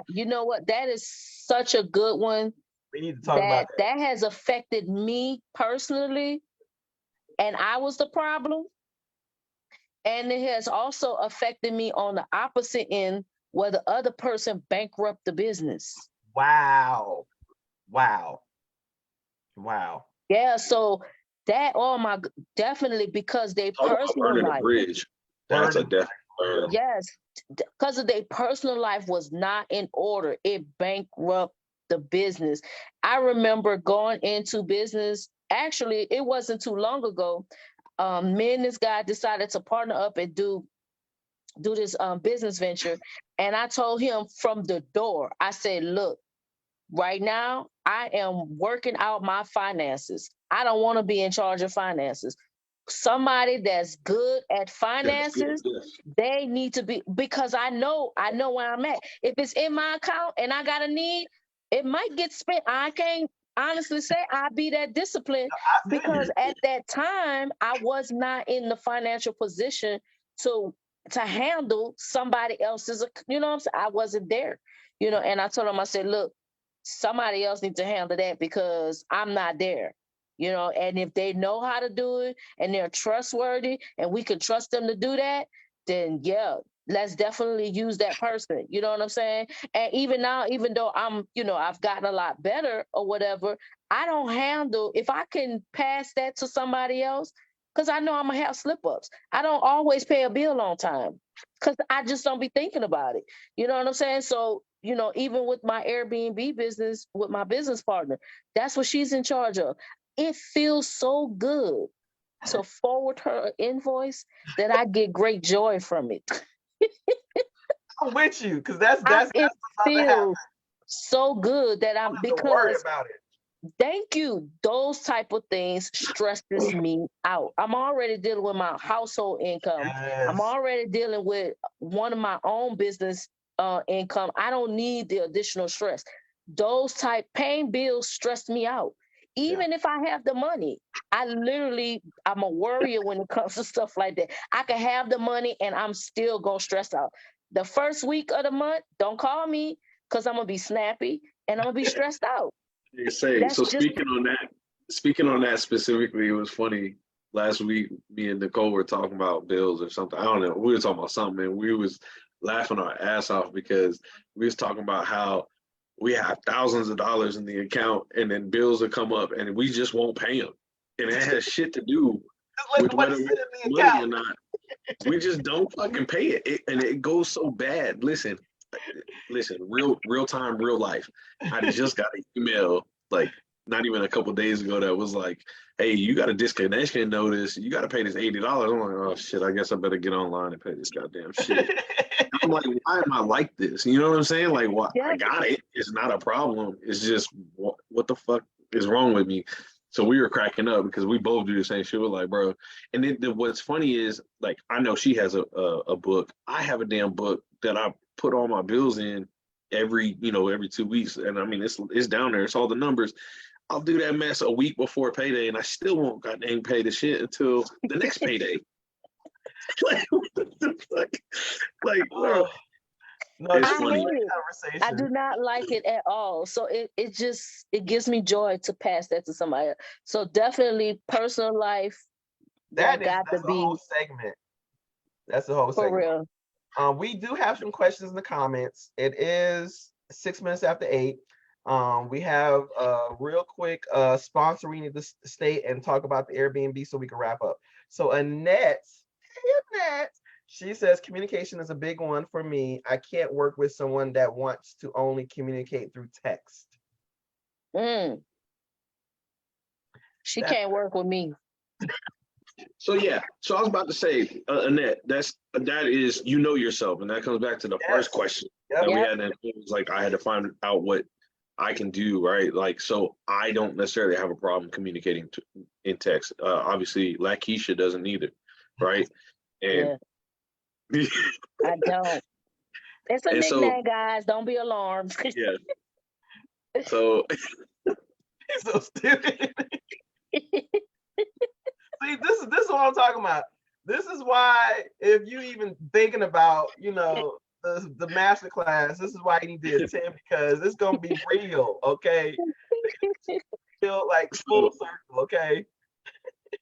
You know what? That is such a good one. We need to talk about that. That has affected me personally, and I was the problem. And it has also affected me on the opposite end, where the other person bankrupt the business. Wow. Yeah, so that definitely because they Talk about personal burning a life. bridge. That's a definite burn. Yes, because of their personal life was not in order. It bankrupt the business. I remember going into business. Actually, it wasn't too long ago. Me and this guy decided to partner up and do this business venture. And I told him from the door, I said, look, right now I am working out my finances. I don't want to be in charge of finances. Somebody that's good at That's good. finances, Yes. they need to be, because I know where I'm at. If it's in my account and I got a need, it might get spent. I can't honestly say I be that disciplined, because at that time I was not in the financial position to handle somebody else's, you know what I'm saying? I wasn't there, and I told him, I said, look, somebody else needs to handle that because I'm not there. And if they know how to do it and they're trustworthy and we can trust them to do that, then yeah, let's definitely use that person. You know what I'm saying? And even now, even though I've gotten a lot better or whatever, I don't handle, if I can pass that to somebody else, because I know I'm gonna have slip ups. I don't always pay a bill on time because I just don't be thinking about it. You know what I'm saying? So, even with my Airbnb business, with my business partner, that's what she's in charge of. It feels so good to forward her an invoice that I get great joy from it. I'm with you, because that's It about to happen. feels so good that I'm not worried because about it. thank you. Those type of things stresses me out. I'm already dealing with my household income. I'm Yes. already dealing with one of my own business income. I don't need the additional stress. Those type paying bills stress me out. Even if I have the money, I'm a worrier when it comes to stuff like that. I can have the money and I'm still gonna stress out. The first week of the month, don't call me because I'm gonna be snappy and I'm gonna be stressed out. You say That's so. just Speaking on that specifically, it was funny. Last week, me and Nicole were talking about bills or something. I don't know. We were talking about something, and we was laughing our ass off because we was talking about how we have thousands of dollars in the account, and then bills will come up, and we just won't pay them, and it has shit to do with whether we have money or not. We just don't fucking pay it, and it goes so bad. Listen, real time, real life. I just got an email like not even a couple days ago that was like, "Hey, you got a disconnection notice. You got to pay this $80." I'm like, "Oh shit, I guess I better get online and pay this goddamn shit." I'm like, "Why am I like this?" You know what I'm saying? Like, what? I got it. It's not a problem. It's just what the fuck is wrong with me? So we were cracking up because we both do the same shit. We're like, bro. And then what's funny is, like, I know she has a book. I have a damn book that I put all my bills in every 2 weeks. And I mean, it's down there. It's all the numbers. I'll do that mess a week before payday, and I still won't goddamn pay the shit until the next payday. Like, what the fuck? Like, bro. No, it's this funny. is a great conversation. I do not like it at all. So it gives me joy to pass that to somebody else. So definitely personal life. That's got to a be whole segment. That's the whole for segment. real. We do have some questions in the comments. It is 6 minutes after 8. We have a real quick sponsor we need to state and talk about the Airbnb so we can wrap up. So Annette, she says communication is a big one for me. I can't work with someone that wants to only communicate through text. She can't work with me. So yeah, so I was about to say, Annette, that is, yourself, and that comes back to the first question that we had, and it was like I had to find out what I can do, right? Like, so I don't necessarily have a problem communicating in text. Obviously, like Kisha doesn't either, right? And I don't. It's a nickname, guys. Don't be alarmed. Yeah. So he's so stupid. See, this is what I'm talking about. This is why, if you even thinking about, the master class, this is why you need to attend, because it's gonna be real, okay? Feel like full circle, okay?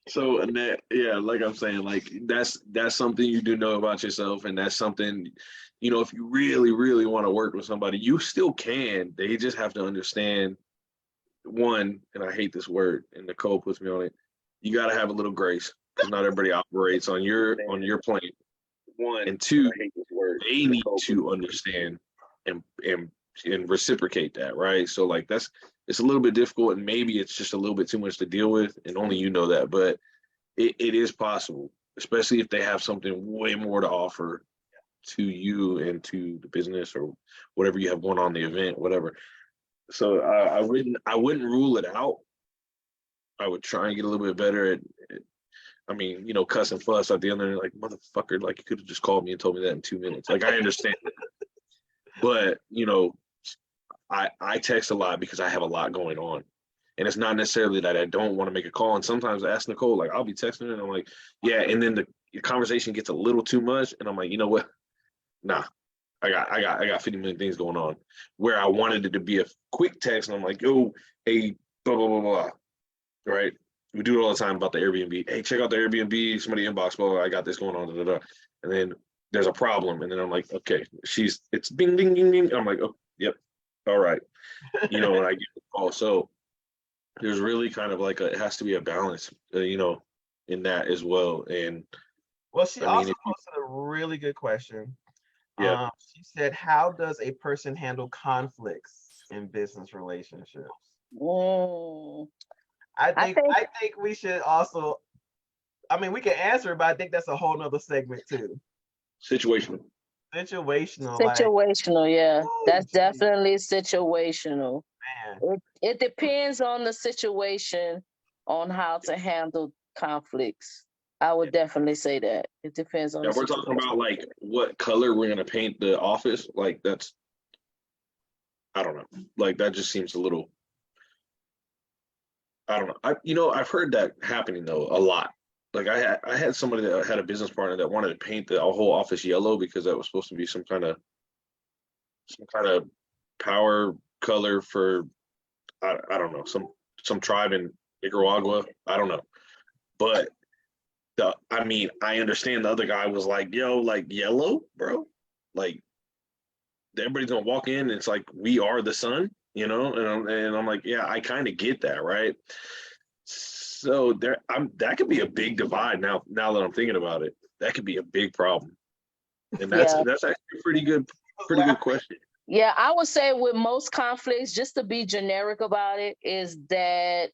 So Annette, yeah, like I'm saying, like that's something you do know about yourself, and that's something, if you really, really want to work with somebody, you still can. They just have to understand one, and I hate this word, and Nicole puts me on it. You got to have a little grace because not everybody operates on your plane. One and two, they need to understand and reciprocate that, right? So like it's a little bit difficult, and maybe it's just a little bit too much to deal with, and only you know that, but it is possible, especially if they have something way more to offer to you and to the business or whatever you have going on, the event, whatever. So I wouldn't rule it out. I would try and get a little bit better at I mean, you know, cuss and fuss at the end of it, like, motherfucker, like you could have just called me and told me that in 2 minutes. Like, I understand that. But, you know, I text a lot because I have a lot going on. And it's not necessarily that I don't want to make a call. And sometimes I ask Nicole, like, I'll be texting her and I'm like, yeah. And then the conversation gets a little too much. And I'm like, you know what? Nah, I got 50 million things going on. Where I wanted it to be a quick text. And I'm like, yo, hey, blah, blah, blah, blah. Right? We do it all the time about the Airbnb. Hey, check out the Airbnb. Somebody inbox, blah, I got this going on. Da, da, da. And then there's a problem. And then I'm like, okay, it's ding, ding, ding, ding. I'm like, oh, yep. All right. You know, when I get the call. So there's really kind of like it has to be a balance, you know, in that as well. And well, she also posted a really good question. Yeah. She said, how does a person handle conflicts in business relationships? I think we should also, I mean, we can answer it, but I think that's a whole nother segment too. Situational, yeah. That's definitely situational. Man. It depends on the situation on how to handle conflicts. I would definitely say that. It depends on the we're situation. talking about like what color we're gonna paint the office. Like that's, I don't know. Like that just seems a little, I don't know. I've heard that happening though a lot. Like I had somebody that had a business partner that wanted to paint the whole office yellow because that was supposed to be some kind of power color for I don't know, some tribe in Nicaragua. I don't know. But I understand the other guy was like, yo, like yellow, bro. Like everybody's gonna walk in and it's like we are the sun, you know? And I'm like, yeah, I kind of get that, right? So that could be a big divide now that I'm thinking about it. That could be a big problem. And that's actually a pretty good question. Yeah, I would say with most conflicts, just to be generic about it, is that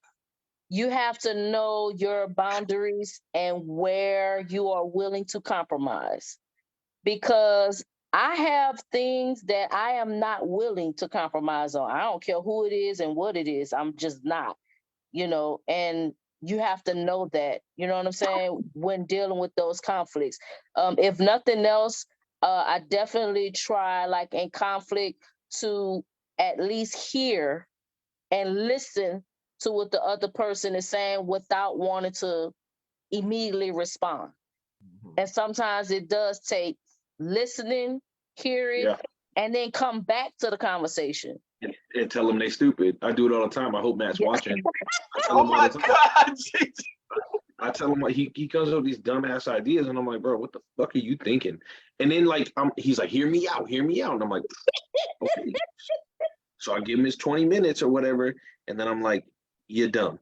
you have to know your boundaries and where you are willing to compromise. Because I have things that I am not willing to compromise on. I don't care who it is and what it is. I'm just not, and you have to know that, you know what I'm saying, when dealing with those conflicts. If nothing else, I definitely try, like in conflict, to at least hear and listen to what the other person is saying without wanting to immediately respond. Mm-hmm. And sometimes it does take listening, hearing, and then come back to the conversation. And tell them they stupid. I do it all the time. I hope Matt's watching. Oh my God. I tell him, like, he comes up with these dumbass ideas, and I'm like, bro, what the fuck are you thinking? And then like he's like, hear me out. And I'm like, okay. So I give him his 20 minutes or whatever, and then I'm like, you're dumb.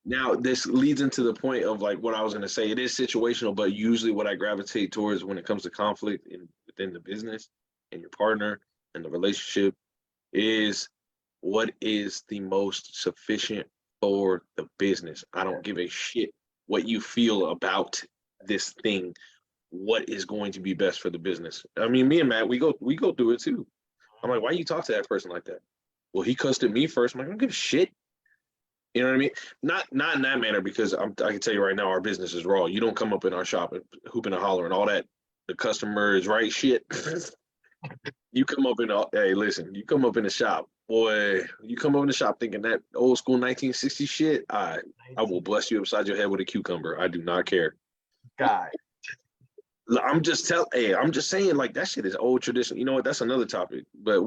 Now this leads into the point of like what I was gonna say. It is situational, but usually what I gravitate towards when it comes to conflict within the business and your partner and the relationship is what is the most sufficient for the business. I don't give a shit what you feel about this thing. What is going to be best for the business? I mean, me and Matt, we go through it too. I'm like, why you talk to that person like that? Well, he cussed at me first. I'm like, I don't give a shit. You know what I mean? Not in that manner, because I can tell you right now, our business is raw. You don't come up in our shop and hooping and hollering all that. The customer is right shit. You come up you come up in the shop, boy. You come up in the shop thinking that old school 1960 shit. I will bless you upside your head with a cucumber. I do not care. God. I'm just saying, like, that shit is old tradition. You know what? That's another topic. But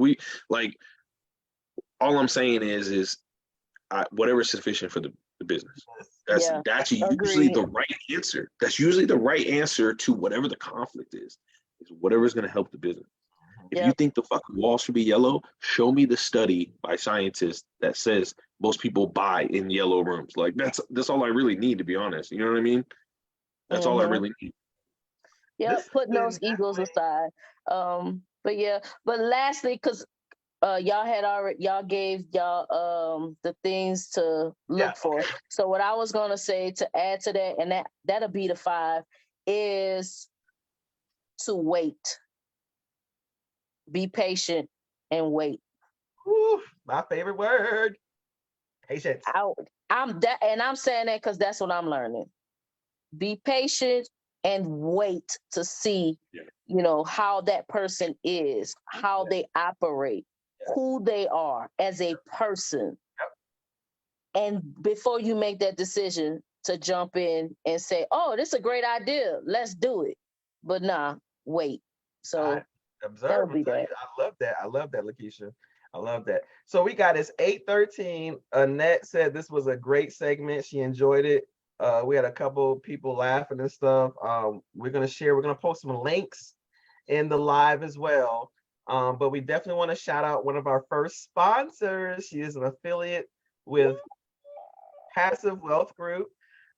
all I'm saying is whatever's sufficient for the business. That's usually the right answer. That's usually the right answer to whatever the conflict is whatever's going to help the business. If you think the fucking wall should be yellow, show me the study by scientists that says most people buy in yellow rooms. Like that's all I really need, to be honest. You know what I mean? That's all I really need. Yeah, putting those egos aside. But lastly, because y'all gave y'all the things to look for. So what I was gonna say to add to that, and that'll be the 5, is to wait. Be patient and wait. Ooh, my favorite word. Patience. I'm saying that because that's what I'm learning. Be patient and wait to see, how that person is, how they operate, who they are as a person. And before you make that decision to jump in and say, oh, this is a great idea, let's do it. But nah, wait. So observe. I love that, Lakeisha. I love that. So we got it's 8:13. Annette said this was a great segment. She enjoyed it. We had a couple people laughing and stuff. We're gonna post some links in the live as well. But we definitely want to shout out one of our first sponsors. She is an affiliate with Passive Wealth Group.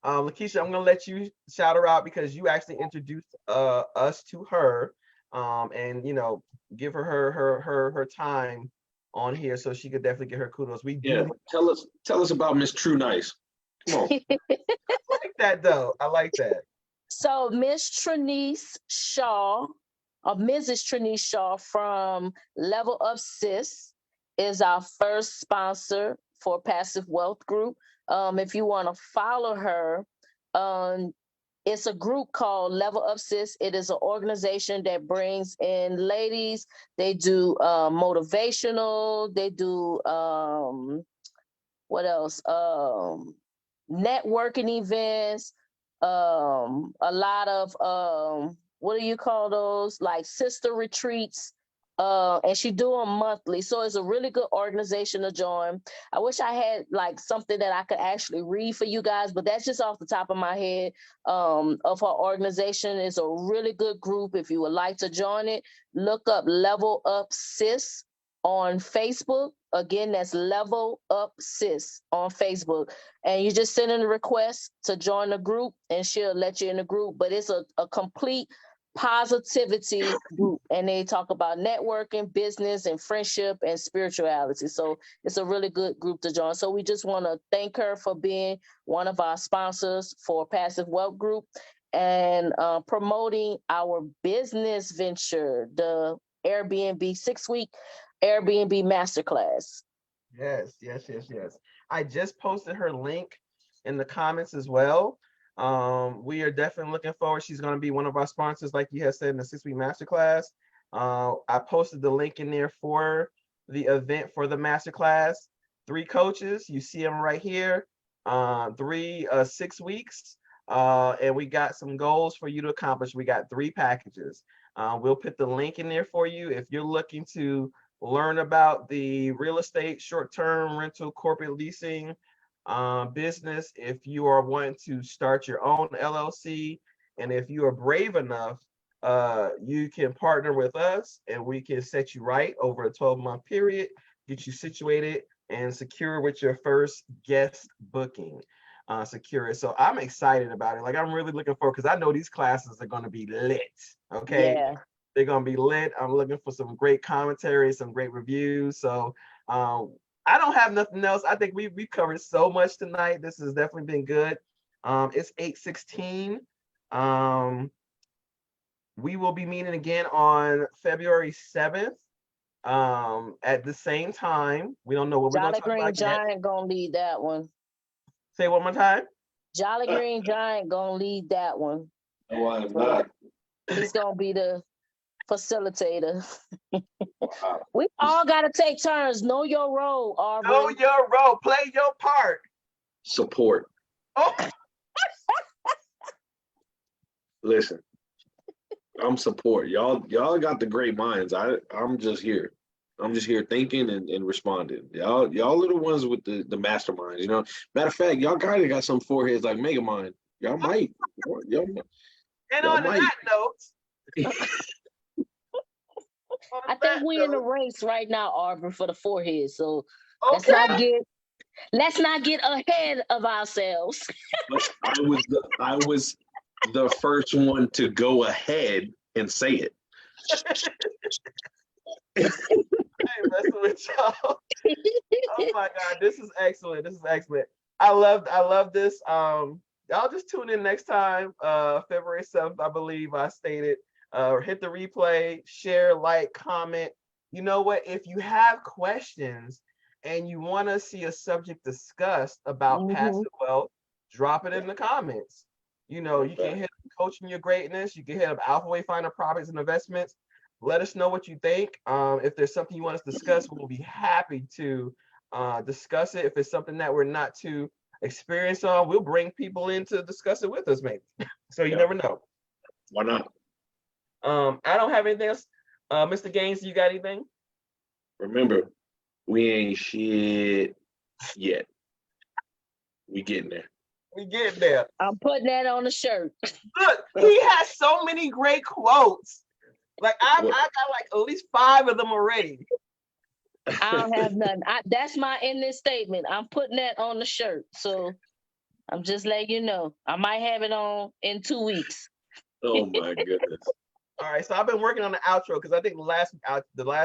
Lakeisha, I'm gonna let you shout her out because you actually introduced us to her. And give her time on here so she could definitely get her kudos. Tell us about Miss True Nice. Come on. I like that though. I like that. So Miss Trinice Shaw, or Mrs. Trinice Shaw from Level Up Sis is our first sponsor for Passive Wealth Group. If you want to follow her, it's a group called Level Up Sis. It is an organization that brings in ladies. They do motivational. They do what else? Networking events. A lot of what do you call those? Like sister retreats. And she do them monthly. So it's a really good organization to join. I wish I had like something that I could actually read for you guys, but that's just off the top of my head of her organization. It's a really good group. If you would like to join it, look up Level Up Sis on Facebook. Again, that's Level Up Sis on Facebook. And you just send in a request to join the group and she'll let you in the group. But it's a complete positivity group, and they talk about networking, business, and friendship and spirituality. So it's a really good group to join. So we just want to thank her for being one of our sponsors for Passive Wealth Group and promoting our business venture, the Airbnb 6-week Airbnb masterclass. Yes. I just posted her link in the comments as well. We are definitely looking forward. She's going to be one of our sponsors, like you had said, in the 6-week masterclass. I posted the link in there for the event for the masterclass. 3 coaches, you see them right here. 6 weeks. And we got some goals for you to accomplish. We got 3 packages. We'll put the link in there for you if you're looking to learn about the real estate, short-term rental, corporate leasing business. If you are wanting to start your own LLC, and if you are brave enough, you can partner with us and we can set you right over a 12-month period, get you situated and secure with your first guest booking. Secure it. So I'm excited about it. Like, I'm really looking forward because I know these classes are going to be lit. Okay. Yeah. They're going to be lit. I'm looking for some great commentary, some great reviews. So I don't have nothing else. I think we covered so much tonight. This has definitely been good. It's 8:16. We will be meeting again on February 7th at the same time. We don't know what we're going to talk about yet. Jolly Green Giant going to lead that one. Say it one more time. Jolly Green Giant going to lead that one. No, I am not. He's going to be the facilitator. We all got to take turns. Know your role, Aubrey. Know your role. Play your part. Support. Oh. Listen, I'm support. Y'all got the great minds. I'm just here. I'm just here thinking and responding. Y'all are the ones with the masterminds. Matter of fact, y'all kind of got some foreheads like Megamind. Y'all might. And on that note. I think we're in a race right now, Aubrey, for the forehead. So Okay. let's not get ahead of ourselves. But I was the first one to go ahead and say it. I ain't messing with y'all. Oh my God, this is excellent. This is excellent. I love this. Y'all just tune in next time. February 7th, I believe I stated. Hit the replay, share, like, comment. You know what? If you have questions and you want to see a subject discussed about passive wealth, drop it in the comments. You know, you can hit Coaching Your Greatness. You can hit up Alpha Way Finder Profits and Investments. Let us know what you think. If there's something you want us to discuss, we'll be happy to discuss it. If it's something that we're not too experienced on, we'll bring people in to discuss it with us, maybe. So you never know. Why not? I don't have anything else. Mr. Gaines, you got anything? Remember, we ain't shit yet. We getting there. We getting there. I'm putting that on the shirt. Look, he has so many great quotes. Like I got like at least 5 of them already. I don't have nothing. That's my ending statement. I'm putting that on the shirt. So I'm just letting you know. I might have it on in 2 weeks. Oh my goodness. All right, so I've been working on the outro because I think the last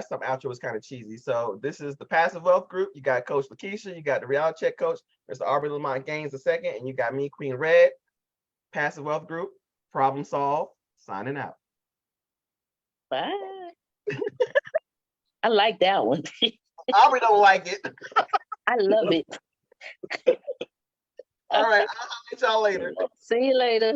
time outro was kind of cheesy. So this is the Passive Wealth Group. You got Coach Lakeisha, you got the Reality Check Coach, Mr. Aubrey Lamont Gaines II, and you got me, Queen Red. Passive Wealth Group, problem solved. Signing out. Bye. I like that one. Aubrey don't like it. I love it. All right, I'll meet y'all later. See you later.